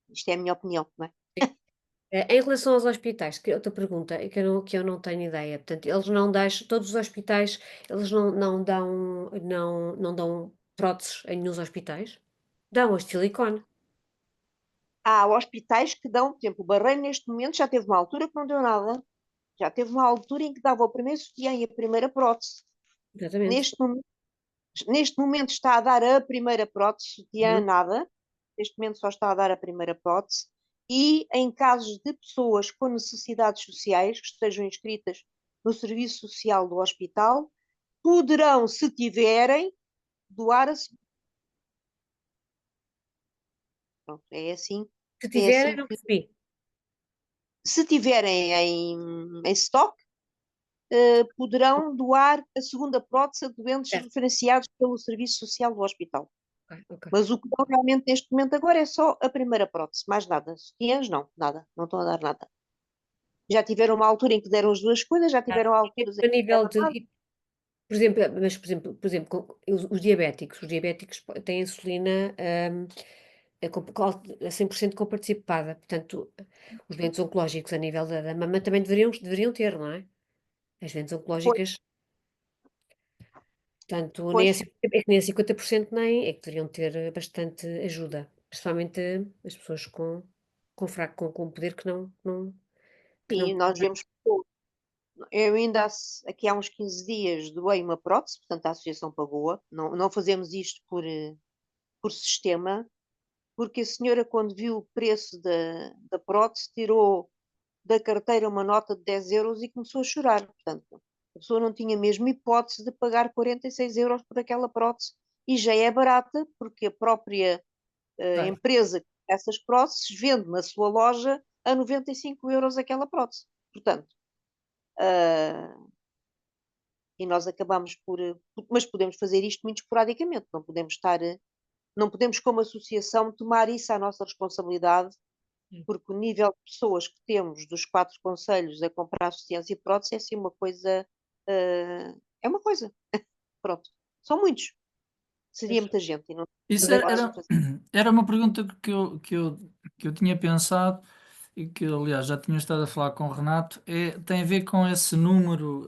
Isto é a minha opinião, não é? Em relação aos hospitais, que outra pergunta é que eu não tenho ideia. Portanto, eles não deixam, todos os hospitais, eles não dão próteses em nenhum hospitais? Dão as de silicone. Há hospitais que dão, por exemplo, o Barreiro neste momento já teve uma altura que não deu nada, já teve uma altura em que dava o primeiro sutiã e a primeira prótese. Exatamente. Neste momento está a dar a primeira prótese, sutiã Uhum. nada, neste momento só está a dar a primeira prótese, e em casos de pessoas com necessidades sociais que estejam inscritas no serviço social do hospital, poderão, se tiverem, doar a segunda. Pronto, Se é tiverem, assim não que, percebi. se tiverem em stock, poderão doar a segunda prótese a doentes Certo. referenciados pelo serviço social do hospital. Ok, ok. Mas o que dão realmente neste momento agora é só a primeira prótese, mais nada. Sutiãs, não, nada, não estão a dar nada. Já tiveram uma altura em que deram as duas coisas, já tiveram alturas em A que nível deram de, nada. por exemplo, os diabéticos têm insulina a 100% comparticipada. Portanto, os doentes oncológicos a nível da mama também deveriam ter, não é? As doentes Pois, oncológicas, portanto, nem pois, é, é que nem é 50% nem, é que deveriam ter bastante ajuda, principalmente as pessoas com poder que não sim, nós podem. vemos. Eu ainda aqui há uns 15 dias doei uma prótese, portanto a associação pagou-a. Não fazemos isto por sistema, porque a senhora, quando viu o preço da prótese, tirou da carteira uma nota de 10 euros e começou a chorar. Portanto, a pessoa não tinha mesmo hipótese de pagar 46 euros por aquela prótese. E já é barata, porque a própria Claro. empresa que faz essas próteses vende na sua loja a 95 euros aquela prótese. Portanto, uh, e nós acabamos mas podemos fazer isto muito esporadicamente, não podemos como associação tomar isso à nossa responsabilidade, porque o nível de pessoas que temos dos 4 concelhos a comprar assistência e prótese é assim uma coisa, é uma coisa, pronto, são muitos, seria Pois. muita gente e não Isso temos a era, coragem de era, fazer. era uma pergunta que eu tinha pensado e que, aliás, já tinha estado a falar com o Renato. Tem a ver com esse número.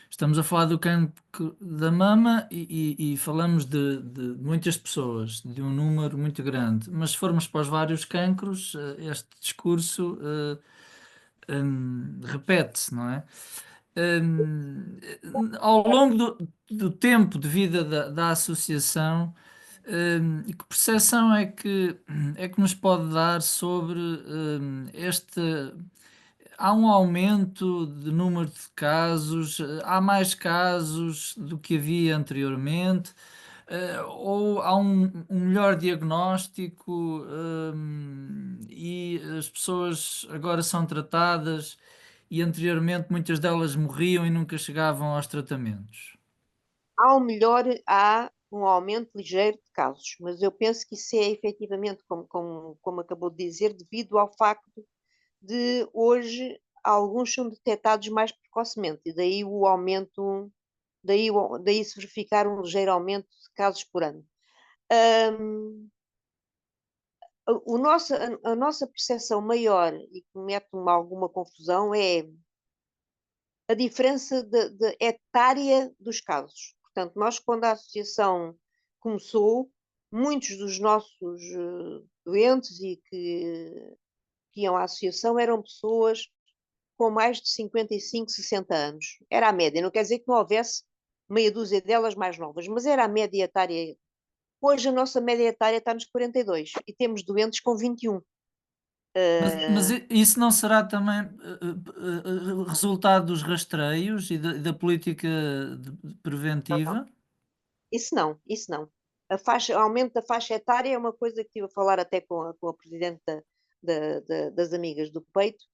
Estamos a falar do cancro da mama e falamos de muitas pessoas, de um número muito grande. Mas se formos para os vários cancros, este discurso repete-se, não é? Hum, Ao longo do tempo de vida da associação, que percepção é que nos pode dar sobre este. Há um aumento de número de casos, há mais casos do que havia anteriormente, ou há um melhor diagnóstico, e as pessoas agora são tratadas e anteriormente muitas delas morriam e nunca chegavam aos tratamentos. Há um aumento ligeiro de casos, mas eu penso que isso é efetivamente, como acabou de dizer, devido ao facto de hoje alguns são detectados mais precocemente, e daí o aumento, daí se verificar um ligeiro aumento de casos por ano. A nossa percepção maior, e que mete-me alguma confusão, é a diferença de etária dos casos. Portanto, nós, quando a associação começou, muitos dos nossos doentes e que iam à associação eram pessoas com mais de 55, 60 anos. Era a média, não quer dizer que não houvesse meia dúzia delas mais novas, mas era a média etária. Hoje a nossa média etária está nos 42 e temos doentes com 21. Mas isso não será também resultado dos rastreios e da política preventiva? Isso não, isso não. O aumento da faixa etária é uma coisa que estive a falar até com a presidente das Amigas do Peito,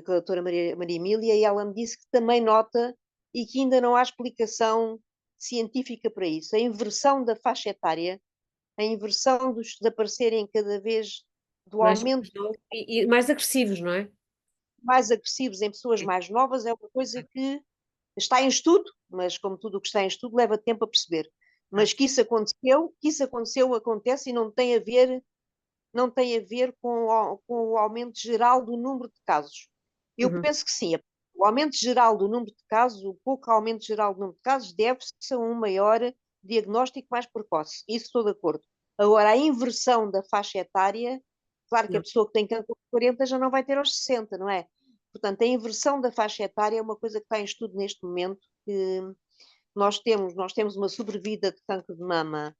com a doutora Maria Emília, e ela me disse que também nota e que ainda não há explicação científica para isso. A inversão da faixa etária, a inversão de aparecerem cada vez do aumento e mais agressivos, não é? mais agressivos em pessoas mais novas é uma coisa que está em estudo, mas como tudo o que está em estudo leva tempo a perceber. Mas que isso aconteceu, acontece e não tem a ver com o aumento geral do número de casos. Eu penso que sim, o aumento geral do número de casos, o pouco aumento geral do número de casos, deve-se a um maior diagnóstico mais precoce. Isso estou de acordo. Agora, a inversão da faixa etária, claro que a pessoa que tem cancro aos 40 já não vai ter aos 60, não é? Portanto, a inversão da faixa etária é uma coisa que está em estudo neste momento, que nós temos uma sobrevida de cancro de mama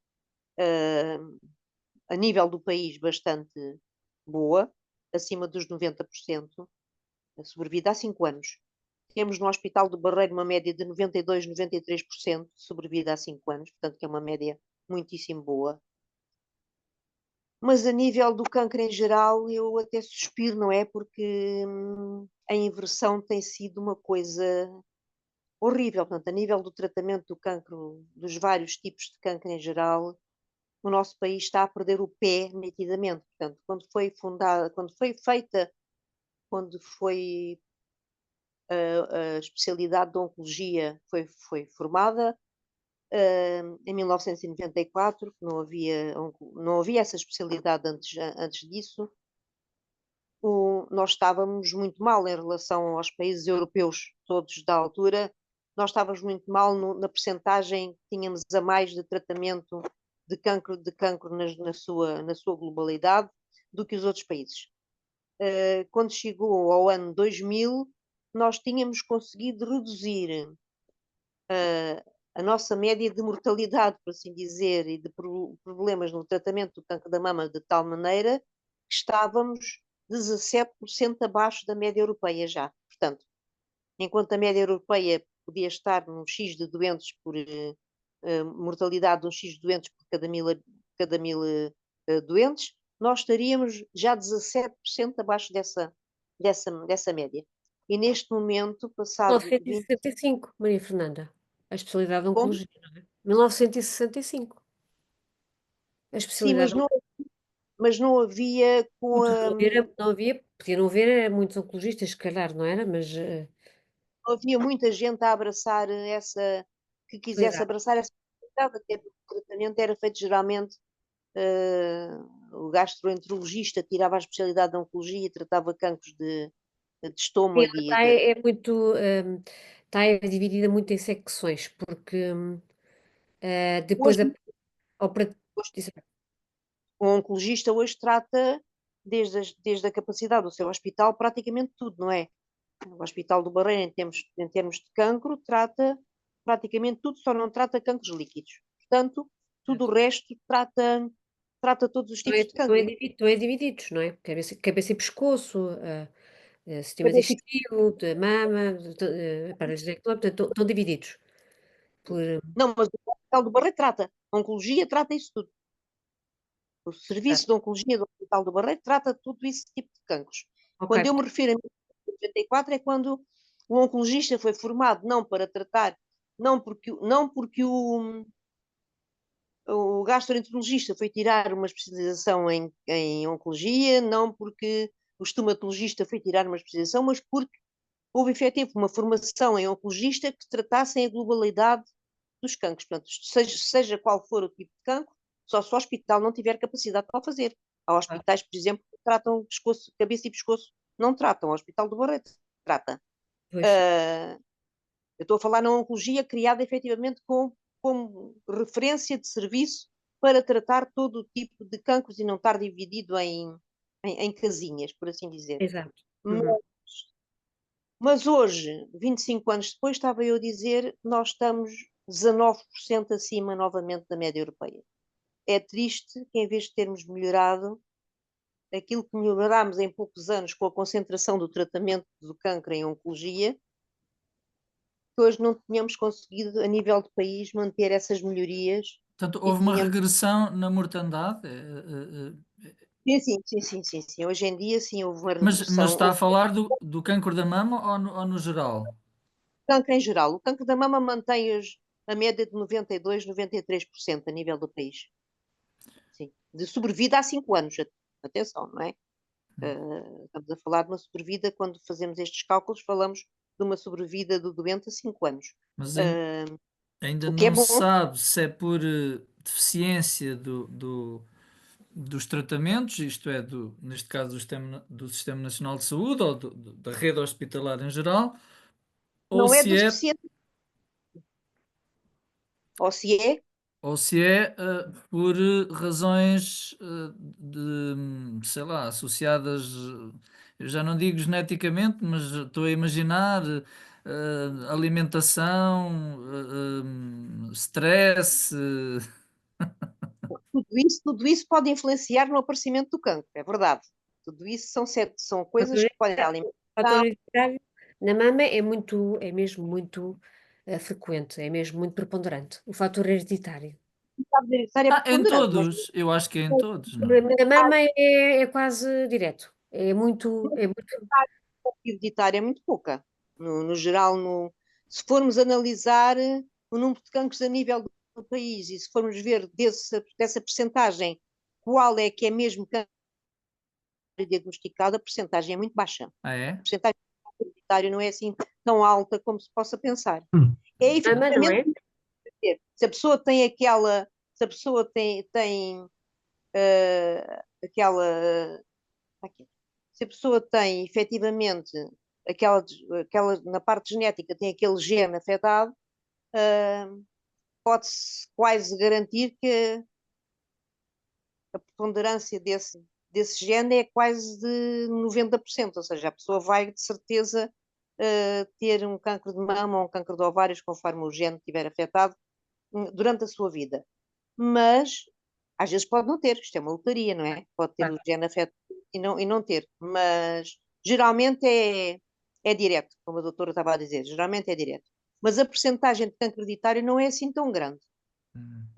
a nível do país bastante boa, acima dos 90%, a sobrevida há 5 anos. Temos no Hospital do Barreiro uma média de 92, 93% de sobrevida há 5 anos, portanto que é uma média muitíssimo boa. Mas a nível do cancro em geral, eu até suspiro, não é? Porque a inversão tem sido uma coisa horrível. Portanto, a nível do tratamento do cancro, dos vários tipos de cancro em geral, o nosso país está a perder o pé nitidamente. Portanto, quando foi a especialidade de oncologia foi formada, em 1994, não havia essa especialidade antes disso. Nós estávamos muito mal em relação aos países europeus todos da altura, nós estávamos muito mal na percentagem que tínhamos a mais de tratamento de cancro na sua globalidade do que os outros países. Quando chegou ao ano 2000, nós tínhamos conseguido reduzir a nossa média de mortalidade, por assim dizer, e de problemas no tratamento do cancro da mama de tal maneira que estávamos 17% abaixo da média europeia já. Portanto, enquanto a média europeia podia estar num X de doentes por mortalidade de um X de doentes por cada mil doentes, nós estaríamos já 17% abaixo dessa média. E neste momento, passado 1965, Maria Fernanda, a especialidade de Bom, oncologia, não é? 1965. A sim, especialidade mas não havia com a, não havia, podia não haver muitos oncologistas, se calhar, não era? Mas não havia muita gente a abraçar que quisesse especialidade. abraçar essa especialidade, até porque o tratamento era feito geralmente, o gastroenterologista tirava a especialidade de oncologia e tratava cancros de Sim, estômago está muito, está dividida muito em secções, porque depois hoje, opera- hoje, isso- o oncologista hoje trata desde a capacidade do seu hospital praticamente tudo, não é? O Hospital do Barreiro, em termos de cancro, trata praticamente tudo, só não trata cancros líquidos. Portanto, tudo o resto trata todos os tipos de cancro. estão divididos, não é? Cabeça e pescoço, sistema Cabeça e- digestivo, de mama, aparelhos reprodutores, portanto, estão divididos. Por, Não, mas o Hospital do Barreiro trata. A oncologia trata isso tudo. O serviço de oncologia do Hospital do Barreiro trata tudo esse tipo de cancros. ok, Quando eu me refiro a 1994 é quando O oncologista foi formado não para tratar, não porque o gastroenterologista foi tirar uma especialização em oncologia, não porque o estomatologista foi tirar uma especialização, mas porque houve efetivo uma formação em oncologista que tratasse a globalidade dos cancros. Portanto, seja qual for o tipo de cancro, só se o hospital não tiver capacidade para o fazer. Há hospitais, por exemplo, que tratam pescoço, cabeça e pescoço, não tratam. O Hospital do Barreto trata. Eu estou a falar na oncologia criada efetivamente como referência de serviço para tratar todo o tipo de cancros e não estar dividido em casinhas, por assim dizer. Exato. Mas hoje, 25 anos depois, estava eu a dizer, nós estamos 19% acima novamente da média europeia. É triste que, em vez de termos melhorado aquilo que melhorámos em poucos anos com a concentração do tratamento do cancro em oncologia, que hoje não tínhamos conseguido, a nível de país, manter essas melhorias. Portanto, E houve uma tínhamos... regressão na mortandade, Sim. Hoje em dia, sim, houve uma mas redução. está a falar do cancro da mama ou no geral? O cancro em geral. O cancro da mama mantém a média de 92, 93% a nível do país. Sim. De sobrevida há 5 anos. Atenção, não é? Estamos a falar de uma sobrevida, quando fazemos estes cálculos, falamos de uma sobrevida do doente a 5 anos. Mas ainda O que é não bom. se sabe se é por deficiência dos tratamentos, isto é, neste caso do Sistema Nacional de Saúde ou da rede hospitalar em geral, ou Não é se é, deficiente. Ou se é, ou se é por razões sei lá, associadas, eu já não digo geneticamente, mas estou a imaginar alimentação, stress. tudo isso pode influenciar no aparecimento do cancro, é verdade. Tudo isso são coisas que podem alimentar. O fator hereditário na mama é mesmo muito frequente, é mesmo muito preponderante. O fator hereditário. É Em preponderante, mas todos, eu acho que é em todos, não? Na mama é quase direto. a hereditária é muito pouca. No geral, se formos analisar o número de cancros a nível do país e se formos ver dessa percentagem qual é que é mesmo câncer diagnosticado, a percentagem é muito baixa. Ah, é? A percentagem hereditária não é assim tão alta como se possa pensar. É Mama, não é? efetivamente, se a pessoa tem se a pessoa tem aquela, se a pessoa tem efetivamente aquela, na parte genética tem aquele gene afetado, pode-se quase garantir que a preponderância desse gene é quase de 90%, ou seja, a pessoa vai de certeza ter um cancro de mama ou um cancro de ovários, conforme o gene estiver afetado, durante a sua vida. Mas às vezes pode não ter, isto é uma lotaria, não é? Pode ter o gene afetado e não ter, mas geralmente é direto, como a doutora estava a dizer, geralmente é direto. Mas a percentagem de cancro hereditário não é assim tão grande.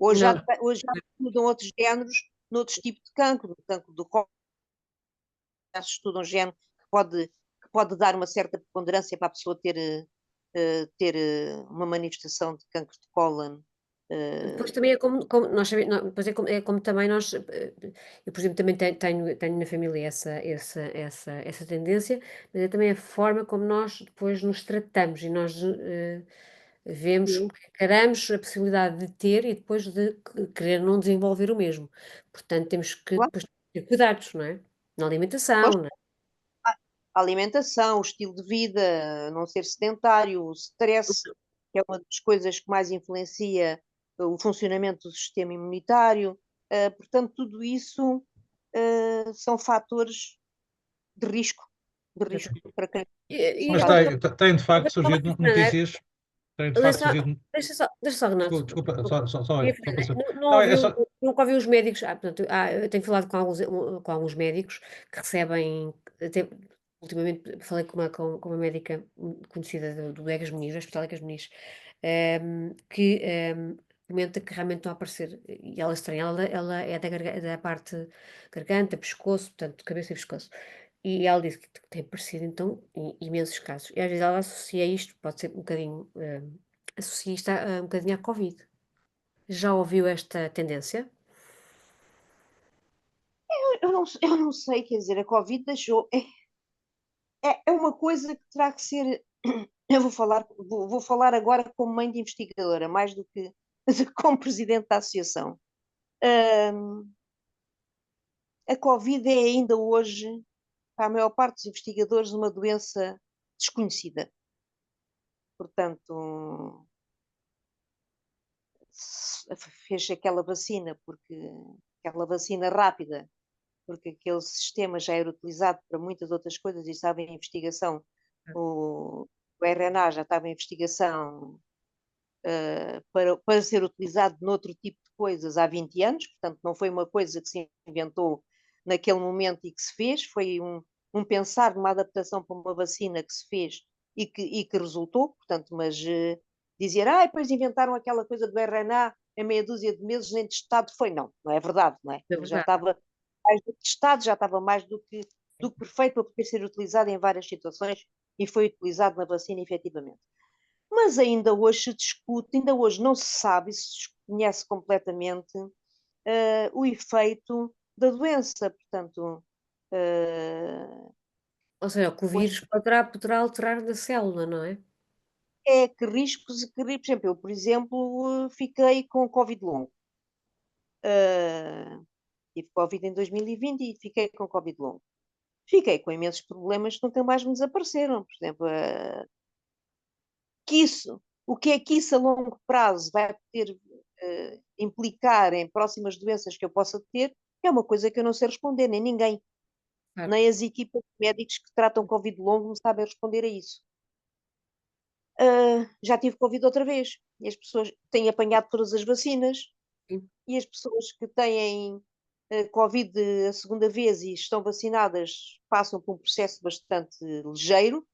Hoje já estudam outros géneros, noutros tipos de cancro, no cancro do colo, já se estuda um género que pode dar uma certa preponderância para a pessoa ter uma manifestação de cancro de cólon. Depois também é como nós sabemos, depois é como também nós, eu por exemplo também tenho na família essa tendência, mas é também a forma como nós depois nos tratamos e nós vemos, encaramos a possibilidade de ter e depois de querer não desenvolver o mesmo. Portanto, temos que Claro. depois ter cuidados, não é? Na alimentação, não é? A alimentação, o estilo de vida, não ser sedentário, o stress, que é uma das coisas que mais influencia o funcionamento do sistema imunitário. Portanto, tudo isso são fatores de risco para quem Mas Outra tem de facto coisa, surgido notícias, tem de Olha facto só, surgido. deixa só, Renato. Desculpa, só para saber. Não Não, é ouviu, só. nunca ouviu os médicos. Portanto, eu tenho falado com alguns médicos que recebem. Ultimamente falei com uma médica conhecida do Egas Muniz, do Hospital Egas Muniz, que comenta que realmente estão a aparecer, e ela estranha, ela é da parte garganta, pescoço, portanto, cabeça e pescoço. E ela disse que tem aparecido então imensos casos. E às vezes ela associa isto, pode ser um bocadinho, associa isto um bocadinho à Covid. Já ouviu esta tendência? Eu não sei, quer dizer, a Covid deixou. É uma coisa que terá que ser. Eu vou falar agora como mãe de investigadora, mais do que como presidente da associação. Ahm, a Covid é ainda hoje, para a maior parte dos investigadores, uma doença desconhecida. Portanto, fez aquela vacina, aquela vacina rápida, porque aquele sistema já era utilizado para muitas outras coisas e estava em investigação. O RNA já estava em investigação para ser utilizado noutro tipo de coisas há 20 anos, portanto, não foi uma coisa que se inventou naquele momento e que se fez, foi um pensar numa adaptação para uma vacina que se fez e que resultou, portanto, mas dizer, depois inventaram aquela coisa do RNA em meia dúzia de meses, nem testado foi, não é verdade, não é? É Ele já verdade. estava mais do que testado, já estava mais do que perfeito para poder ser utilizado em várias situações e foi utilizado na vacina efetivamente. Mas ainda hoje se discute, ainda hoje não se sabe, se desconhece completamente o efeito da doença. Portanto, Ou seja, que o vírus poderá alterar na célula, não é? que riscos, por exemplo, eu, por exemplo, fiquei com Covid longo. Tive Covid em 2020 e fiquei com Covid longo. Fiquei com imensos problemas que nunca mais me desapareceram. Por exemplo, o que é que isso a longo prazo vai poder implicar em próximas doenças que eu possa ter, é uma coisa que eu não sei responder, nem ninguém. Claro. Nem as equipas de médicos que tratam Covid longo não sabem responder a isso. Já tive Covid outra vez, e as pessoas têm apanhado todas as vacinas, Sim. e as pessoas que têm Covid a segunda vez e estão vacinadas passam por um processo bastante ligeiro.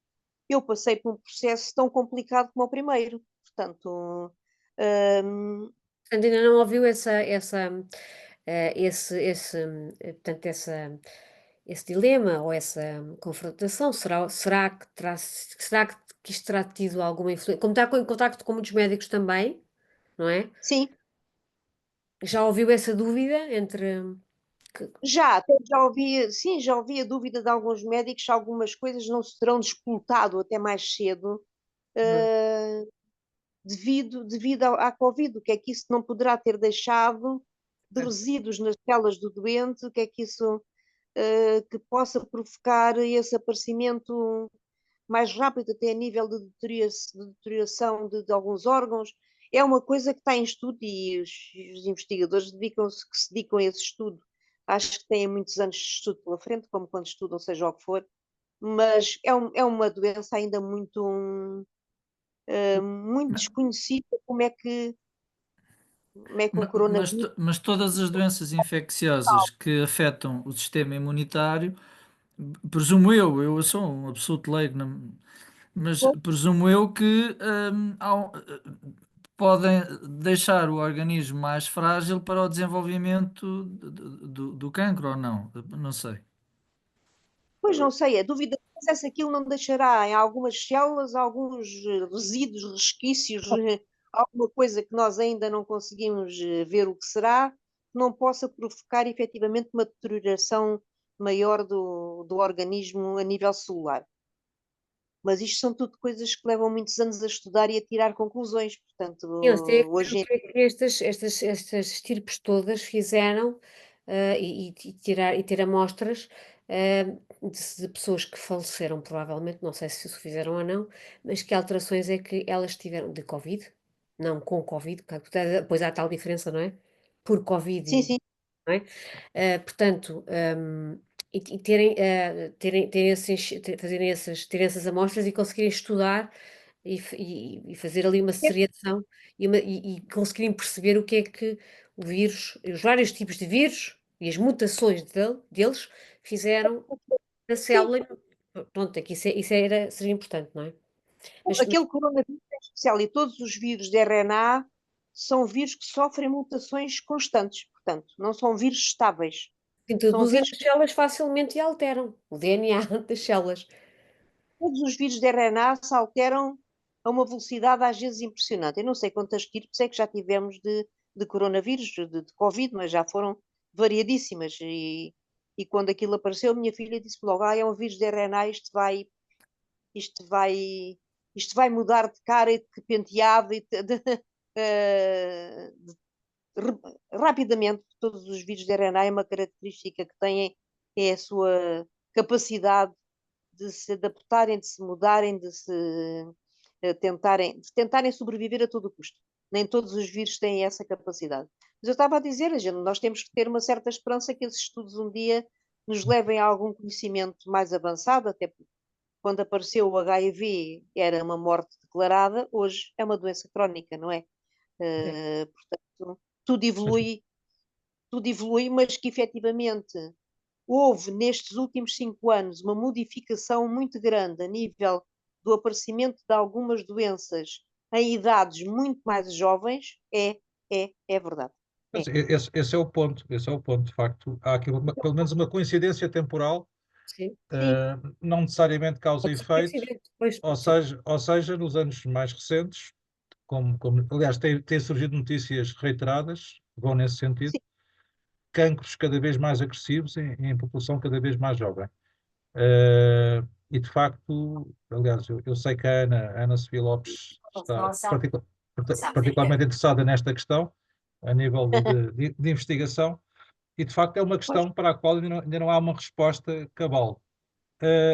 Eu passei por um processo tão complicado como o primeiro. Portanto, Portanto, ainda não ouviu portanto, esse dilema ou essa confrontação. Será que isto terá tido alguma influência? Como está em contacto com muitos médicos também, não é? sim, Já ouviu essa dúvida entre. já ouvi a dúvida de alguns médicos se algumas coisas não se terão disputado até mais cedo, Uhum. uh, devido à Covid. O que é que isso não poderá ter deixado de Certo. resíduos nas células do doente? O que é que isso que possa provocar esse aparecimento mais rápido, até a nível de deterioração de alguns órgãos? É uma coisa que está em estudo e os investigadores que se dedicam a esse estudo. Acho que têm muitos anos de estudo pela frente, como quando estudam, seja o que for, mas é uma doença ainda muito desconhecida como é que um coronavírus. Mas todas as doenças infecciosas que afetam o sistema imunitário, presumo eu sou um absoluto leigo, mas presumo eu que podem deixar o organismo mais frágil para o desenvolvimento do cancro ou não? Não sei. Pois não sei, a dúvida é se aquilo não deixará em algumas células alguns resíduos, resquícios, alguma coisa que nós ainda não conseguimos ver o que será, que não possa provocar efetivamente uma deterioração maior do organismo a nível celular. Mas isto são tudo coisas que levam muitos anos a estudar e a tirar conclusões. Portanto, Eles têm que ver hoje o que é que estas estirpes todas fizeram, e ter amostras, de pessoas que faleceram, provavelmente, não sei se isso fizeram ou não, mas que alterações é que elas tiveram de Covid, não com Covid, pois há tal diferença, não é? Por Covid sim, sim. não é? Portanto, e terem terem essas amostras e conseguirem estudar e fazer ali uma seriação e conseguirem perceber o que é que o vírus, os vários tipos de vírus e as mutações deles fizeram na Sim, célula. Pronto, é que seria importante, não é? Mas aquele coronavírus é especial e todos os vírus de RNA são vírus que sofrem mutações constantes, portanto, não são vírus estáveis. Se São introduzem vírus, nas células facilmente e alteram o DNA das células. todos os vírus de RNA se alteram a uma velocidade às vezes impressionante. Eu não sei quantas tipos é que já tivemos de coronavírus, de Covid, mas já foram variadíssimas. E quando aquilo apareceu, minha filha disse logo: é um vírus de RNA, isto vai, isto vai mudar de cara e de penteado rapidamente. Todos os vírus de RNA é uma característica que têm, é a sua capacidade de se adaptarem, de se mudarem, de tentarem sobreviver a todo custo. Nem todos os vírus têm essa capacidade. Mas eu estava a dizer, nós temos que ter uma certa esperança que esses estudos um dia nos levem a algum conhecimento mais avançado, até porque quando apareceu o HIV era uma morte declarada, hoje é uma doença crónica, não é? Portanto, tudo evolui, mas que efetivamente houve nestes últimos 5 anos uma modificação muito grande a nível do aparecimento de algumas doenças em idades muito mais jovens, é verdade. Mas esse é o ponto, de facto. Há aqui pelo menos uma coincidência temporal, Sim, Sim, não necessariamente causa e pode ser efeito, coincidente, pois pode ser. ou seja, nos anos mais recentes, aliás, têm surgido notícias reiteradas que vão nesse sentido, sim, cancros cada vez mais agressivos em população cada vez mais jovem. E de facto, aliás, eu sei que a Ana Sofia Lopes está particularmente interessada nesta questão, a nível de investigação, e de facto é uma pois, questão para a qual ainda não há uma resposta cabal.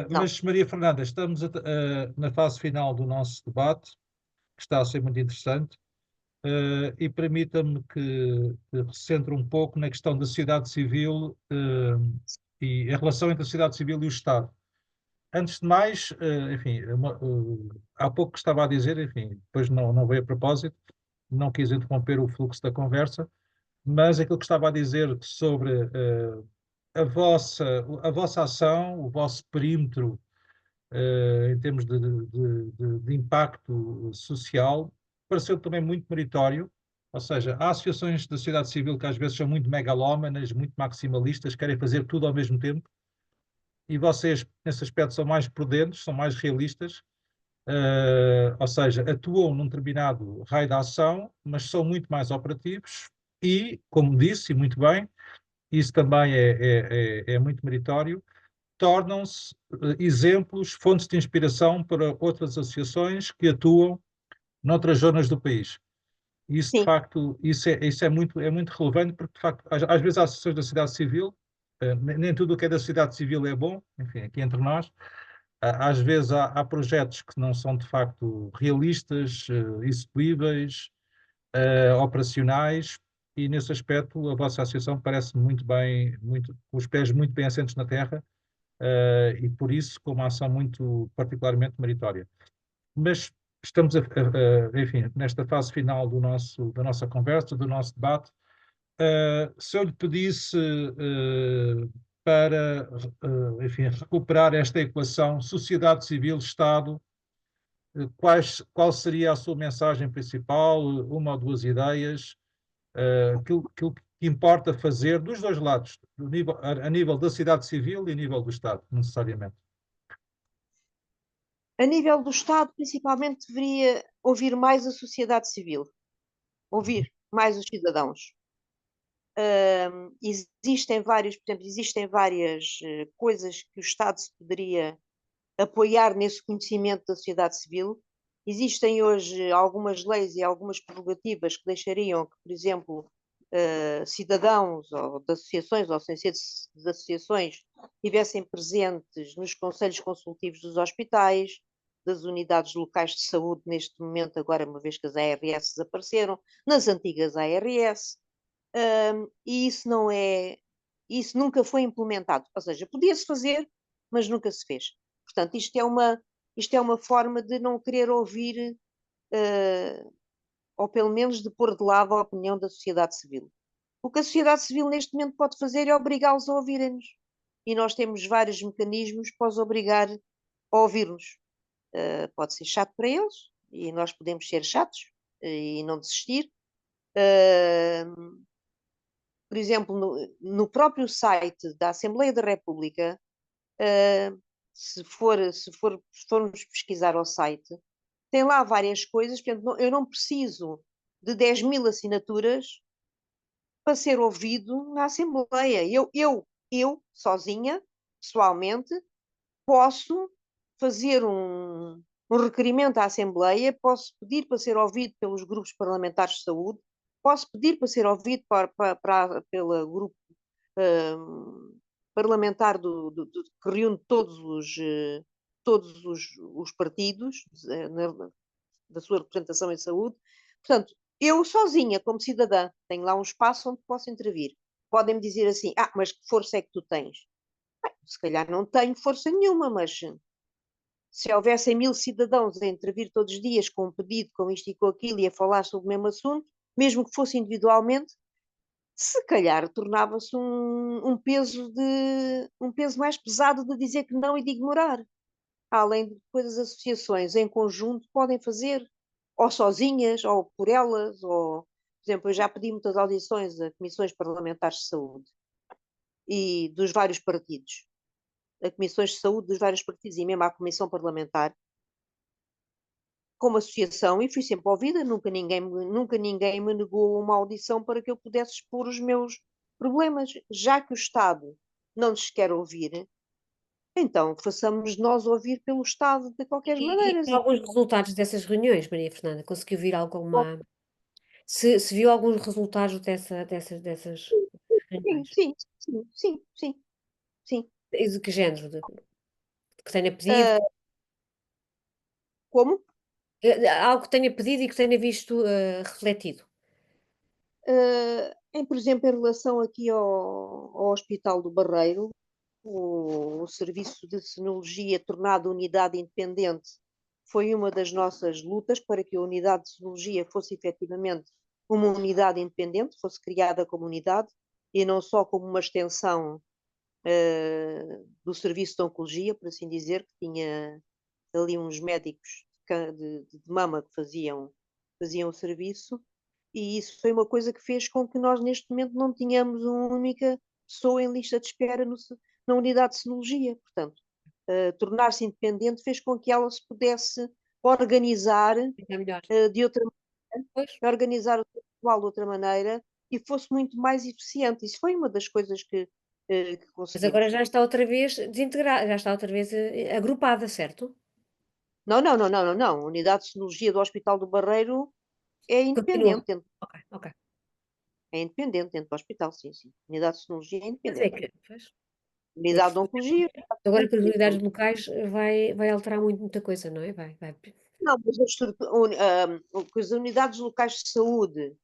não. Mas, Maria Fernanda, estamos na fase final do nosso debate, que está a ser muito interessante, e permita-me que recentre um pouco na questão da sociedade civil e a relação entre a sociedade civil e o Estado. Antes de mais, enfim, há pouco que estava a dizer, enfim, depois não veio a propósito, não quis interromper o fluxo da conversa, mas aquilo que estava a dizer sobre a vossa ação, o vosso perímetro em termos de impacto social, pareceu também muito meritório. Ou seja, há associações da sociedade civil que às vezes são muito megalómanas, muito maximalistas, querem fazer tudo ao mesmo tempo, e vocês, nesse aspecto, são mais prudentes, são mais realistas, ou seja, atuam num determinado raio de ação, mas são muito mais operativos e, como disse, e muito bem, isso também é muito meritório, tornam-se exemplos, fontes de inspiração para outras associações que atuam noutras zonas do país. Isso, de Sim, facto, isso é muito relevante, porque, de facto, às vezes há associações da sociedade civil, nem tudo o que é da sociedade civil é bom, enfim, aqui entre nós, às vezes há projetos que não são, de facto, realistas, execuíveis, operacionais, e nesse aspecto a vossa associação parece muito bem, com os pés muito bem assentos na terra, e por isso com uma ação muito particularmente meritória. Mas estamos, enfim, nesta fase final da nossa conversa, do nosso debate. Se eu lhe pedisse para, enfim, recuperar esta equação sociedade civil, Estado, qual seria a sua mensagem principal, uma ou duas ideias, aquilo que importa fazer dos dois lados, a nível da sociedade civil e a nível do Estado, necessariamente. a nível do Estado, principalmente, deveria ouvir mais a sociedade civil, ouvir mais os cidadãos. Existem vários, por exemplo, existem várias coisas que o Estado se poderia apoiar nesse conhecimento da sociedade civil. Existem hoje algumas leis e algumas prerrogativas que deixariam que, por exemplo, cidadãos ou de associações ou sem ser de associações estivessem presentes nos conselhos consultivos dos hospitais, das unidades locais de saúde neste momento, agora uma vez que as ARS desapareceram, nas antigas ARS, e isso nunca foi implementado. Ou seja, podia-se fazer, mas nunca se fez. Portanto, isto é uma forma de não querer ouvir, ou pelo menos de pôr de lado a opinião da sociedade civil. O que a sociedade civil neste momento pode fazer é obrigá-los a ouvirem-nos. E nós temos vários mecanismos para os obrigar a ouvir-nos. Pode ser chato para eles, e nós podemos ser chatos e não desistir. por exemplo, no próprio site da Assembleia da República, se formos pesquisar ao site, tem lá várias coisas, portanto, eu não preciso de 10.000 assinaturas para ser ouvido na Assembleia. Eu sozinha, pessoalmente, posso fazer um requerimento à Assembleia, posso pedir para ser ouvido pelos grupos parlamentares de saúde, posso pedir para ser ouvido pelo grupo parlamentar que reúne todos os partidos da sua representação em saúde. Portanto, eu sozinha, como cidadã, tenho lá um espaço onde posso intervir. Podem-me dizer assim, mas que força é que tu tens? Se calhar não tenho força nenhuma, mas se houvessem 1.000 cidadãos a intervir todos os dias com um pedido, com isto e com aquilo, e a falar sobre o mesmo assunto, mesmo que fosse individualmente, se calhar tornava-se um peso mais pesado de dizer que não e de ignorar. Além de depois as associações em conjunto podem fazer, ou sozinhas, ou por elas, ou, por exemplo, eu já pedi muitas audições a comissões parlamentares de saúde e dos vários partidos, a comissões de saúde dos vários partidos e mesmo à comissão parlamentar, como associação, e fui sempre ouvida, nunca ninguém me negou uma audição para que eu pudesse expor os meus problemas, já que o Estado não nos quer ouvir, então façamos nós ouvir pelo Estado de qualquer maneira. E alguns resultados dessas reuniões, Maria Fernanda, conseguiu vir alguma... Se viu alguns resultados dessas reuniões? Sim. E de que género? Que tenha pedido? Como? Algo que tenha pedido e que tenha visto refletido? Por exemplo, em relação aqui ao Hospital do Barreiro, o Serviço de Sinologia tornado unidade independente foi uma das nossas lutas para que a unidade de sinologia fosse efetivamente uma unidade independente, fosse criada como unidade e não só como uma extensão do Serviço de Oncologia, por assim dizer, que tinha ali uns médicos de mama que faziam o serviço, e isso foi uma coisa que fez com que nós neste momento não tínhamos uma única pessoa em lista de espera na unidade de sinologia. Portanto, tornar-se independente fez com que ela se pudesse organizar É melhor. de outra Pois. maneira, organizar o seu pessoal de outra maneira e fosse muito mais eficiente. Isso foi uma das coisas que Mas conseguimos. agora já está outra vez desintegrada, já está outra vez agrupada, certo? Não. A unidade de sinologia do Hospital do Barreiro é Continua. independente. Ok. É independente dentro do hospital, sim. A unidade de sinologia é Mas é independente. que, pois, Unidade de oncologia. agora com as unidades locais vai alterar muita coisa, não é? Vai. Não, mas o que as unidades locais de saúde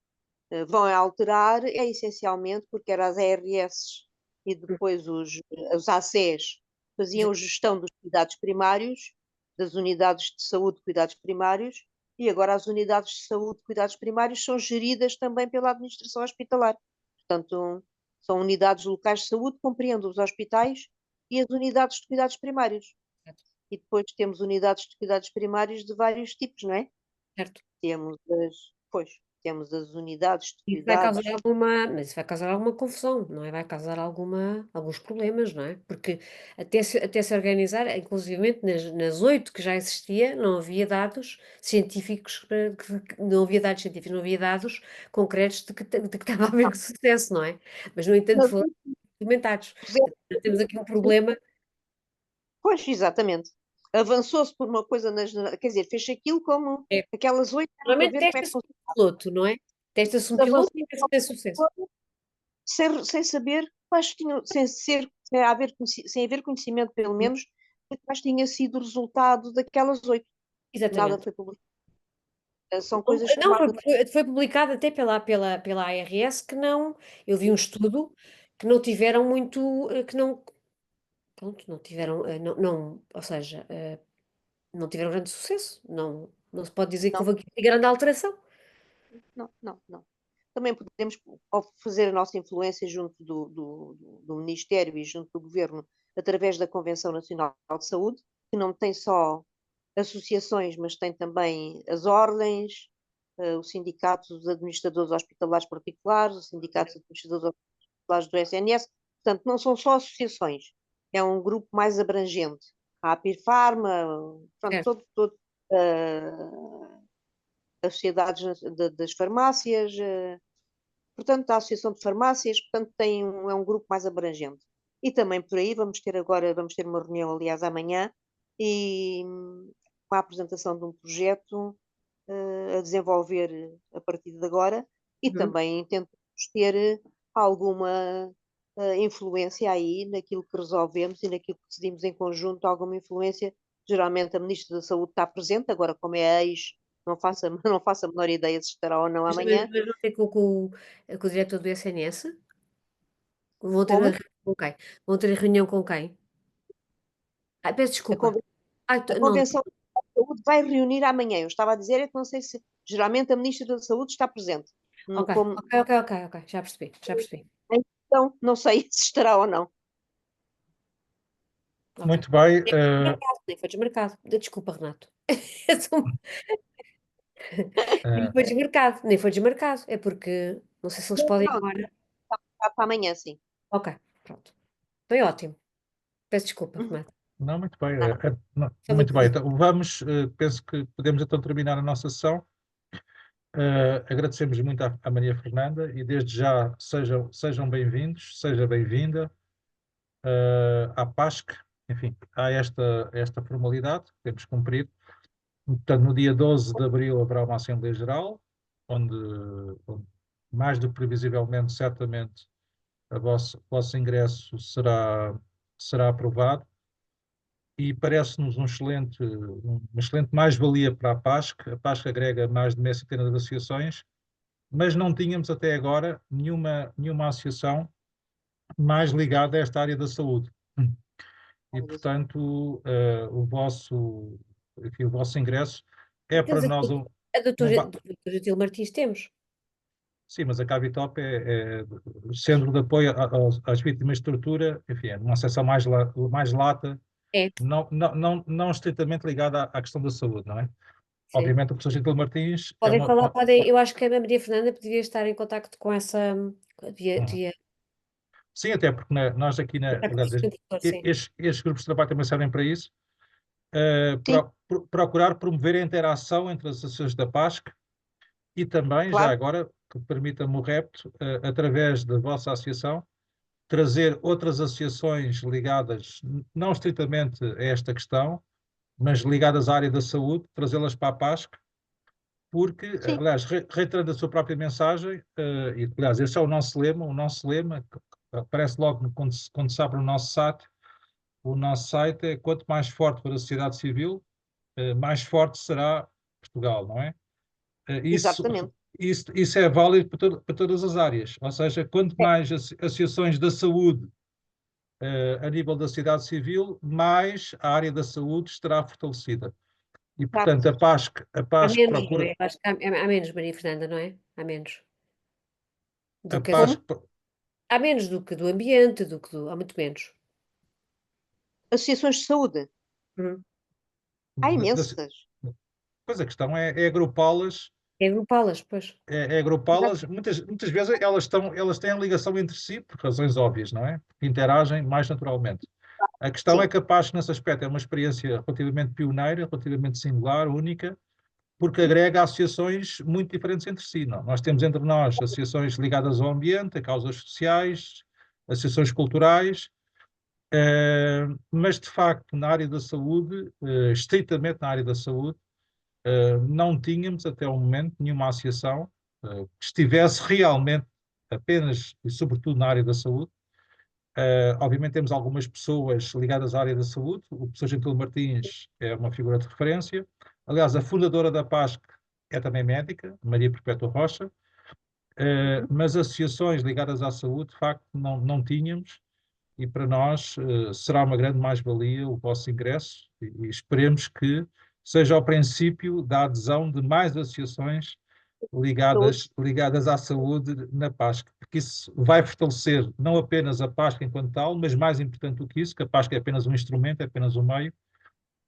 vão alterar é essencialmente porque eram as ARS e depois os ACs faziam gestão dos cuidados primários, das unidades de saúde de cuidados primários, e agora as unidades de saúde de cuidados primários são geridas também pela administração hospitalar. Portanto, são unidades locais de saúde, compreendem os hospitais e as unidades de cuidados primários. Certo. E depois temos unidades de cuidados primários de vários tipos, não é? Certo. Temos as unidades de Isso vai cuidados. causar alguma confusão, não é? Vai causar alguns problemas, não é? Porque até se organizar, inclusivamente nas 8 que já existia, não havia dados científicos, não havia dados científicos, não havia dados concretos de que estava a haver sucesso, não é? Mas, no entanto, Mas, foram implementados. Temos aqui um problema. pois, exatamente. Avançou-se por uma coisa, quer dizer, fez aquilo como É, aquelas 8 para normalmente ver como é que testa-se um piloto, não é? Testa-se um avançou piloto e vê se tem sucesso. sem saber quais tinham, sem haver conhecimento, pelo menos, de quais tinha sido o resultado daquelas 8. Nada Exatamente. foi publicado. São coisas que Não, tomam. foi publicado até pela ARS que não, eu vi um estudo que não tiveram muito, que não, pronto, não tiveram, ou seja, não tiveram grande sucesso, não se pode dizer que Não, houve aqui grande alteração. não. Também podemos fazer a nossa influência junto do Ministério e junto do Governo através da Convenção Nacional de Saúde, que não tem só associações, mas tem também as ordens, o sindicato dos administradores hospitalares particulares, o sindicato dos administradores tutelares do SNS, portanto, não são só associações, é um grupo mais abrangente. A Apir Pharma, portanto, Certo. as sociedades das farmácias, portanto, a Associação de Farmácias, portanto, é um grupo mais abrangente. E também por aí vamos ter uma reunião, aliás, amanhã, e com a apresentação de um projeto a desenvolver a partir de agora, e Uhum. também tentamos ter alguma influência aí naquilo que resolvemos e naquilo que decidimos em conjunto, alguma influência. Geralmente a Ministra da Saúde está presente, agora como é a ex, não faço, não faço a menor ideia se estará ou não Mas amanhã. não tem com o diretor do SNS? Vão ter a Como? reunião com quem? Vão ter a reunião com quem? Ai, peço A, desculpa. conven- Ai, a não, Convenção da Saúde vai reunir amanhã. Eu estava a dizer, é que não sei se geralmente a Ministra da Saúde está presente. ok, Como, ok, já percebi. então, não sei se estará ou não. Ok. Muito bem. Nem foi desmarcado. Desculpa, Renato. Eu sou- Nem Uh, foi desmarcado, nem foi desmarcado. É porque não sei se eles podem Não, agora. está para amanhã, sim. Ok, pronto. Foi ótimo. Peço desculpa, Renato. não, muito bem. Nada. Não, muito bem. Então, penso que podemos então terminar a nossa sessão. Agradecemos muito à Maria Fernanda e desde já sejam bem-vindos, seja bem-vinda à PASC, enfim, há esta formalidade que temos cumprido. Portanto, no dia 12 de abril haverá uma Assembleia Geral, onde mais do que previsivelmente, certamente, o vosso ingresso será aprovado e parece-nos uma excelente mais-valia para a PASC. A PASC agrega mais de meia centena de associações, mas não tínhamos até agora nenhuma associação mais ligada a esta área da saúde. E, portanto, enfim, o vosso ingresso é para Temos aqui nós a doutora, uma. doutora Gil Martins, temos. Sim, mas a Cavitop é o centro de apoio às vítimas de tortura, enfim, é uma seção mais lata, É, não estritamente ligada à questão da saúde, não é? sim. Obviamente, o professor Gentil Martins é Podem falar, eu acho que a Maria Fernanda poderia estar em contacto com essa. Uhum. Sim, até porque nós aqui, aliás, Sim. estes grupos de trabalho também servem para isso, Sim, procurar promover a interação entre as associações da PASC e também, já claro. agora, que permita-me o repto, através da vossa associação, trazer outras associações ligadas, não estritamente a esta questão, mas ligadas à área da saúde, trazê-las para a PASC, porque, Sim, aliás, reiterando a sua própria mensagem, e aliás, este é o nosso lema, que aparece logo quando se abre o nosso site é quanto mais forte for a sociedade civil, mais forte será Portugal, não é? Isso, exatamente. isso é válido para todas as áreas, ou seja, quanto É, mais associações da saúde a nível da sociedade civil, mais a área da saúde estará fortalecida. E, exato. portanto, a Há PASC menos, não procura. é? Acho que há menos, Maria Fernanda, não é? Há menos. A Do que PASC, Como? há menos do que do ambiente, há muito menos. Associações de saúde. Uhum. Há da- imensas. pois a questão é agrupá-las. É agrupá-las, pois. É agrupá-las, muitas vezes elas têm ligação entre si por razões óbvias, não é? Porque interagem mais naturalmente. A questão é Sim, que a PASC, nesse aspecto, é uma experiência relativamente pioneira, relativamente singular, única, porque agrega associações muito diferentes entre si. Não? Nós temos entre nós associações ligadas ao ambiente, a causas sociais, associações culturais, mas de facto na área da saúde, estritamente na área da saúde, não tínhamos até o momento nenhuma associação que estivesse realmente apenas e sobretudo na área da saúde. Obviamente temos algumas pessoas ligadas à área da saúde, o professor Gentil Martins é uma figura de referência, aliás a fundadora da PASC é também médica, Maria Perpétua Rocha, mas associações ligadas à saúde de facto não tínhamos e para nós será uma grande mais-valia o vosso ingresso e esperemos que seja o princípio da adesão de mais associações saúde. ligadas à saúde na PASC, porque isso vai fortalecer não apenas a PASC enquanto tal, mas mais importante do que isso, que a PASC é apenas um instrumento, é apenas um meio,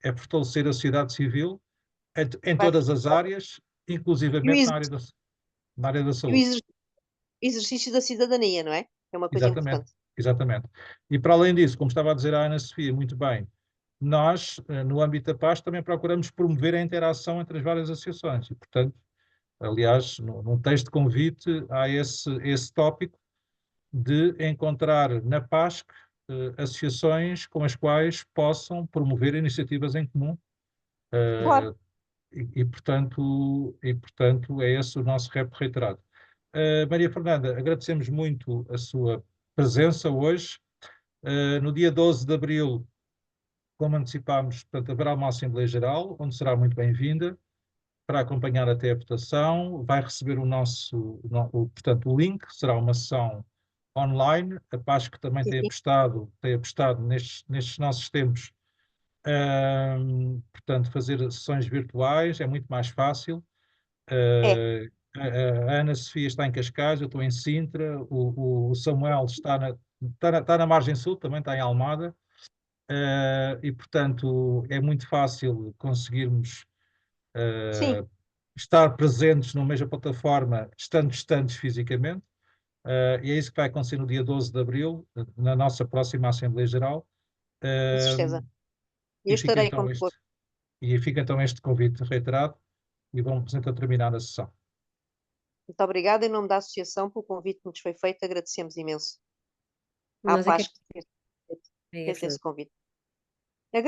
é fortalecer a sociedade civil em Vai- todas as áreas, E o inclusivamente na área da e o saúde. exercício da cidadania, não é? É uma coisa Exatamente, importante. exatamente. E para além disso, como estava a dizer a Ana Sofia muito bem, nós, no âmbito da PAS, também procuramos promover a interação entre as várias associações e, portanto, aliás, num texto de convite há esse tópico de encontrar na PASC associações com as quais possam promover iniciativas em comum Claro. portanto, é esse o nosso repto reiterado. Maria Fernanda, agradecemos muito a sua presença hoje. No dia 12 de abril, como antecipámos, portanto, haverá uma Assembleia Geral, onde será muito bem-vinda para acompanhar até a votação. Vai receber portanto, o link, será uma sessão online. A PASC também Sim, tem sim. apostado nestes nossos tempos, portanto, fazer sessões virtuais é muito mais fácil. É. A Ana Sofia está em Cascais, eu estou em Sintra, o Samuel está na margem sul, também está em Almada, e portanto é muito fácil conseguirmos Sim, estar presentes na mesma plataforma, estando distantes fisicamente, e é isso que vai acontecer no dia 12 de abril, na nossa próxima Assembleia Geral. com certeza. Eu E fica estarei então quando for. este convite reiterado e vamos então terminar a sessão. Muito obrigada em nome da associação pelo convite que nos foi feito. Agradecemos imenso à Nós é que PASC ter é feito essa. esse convite.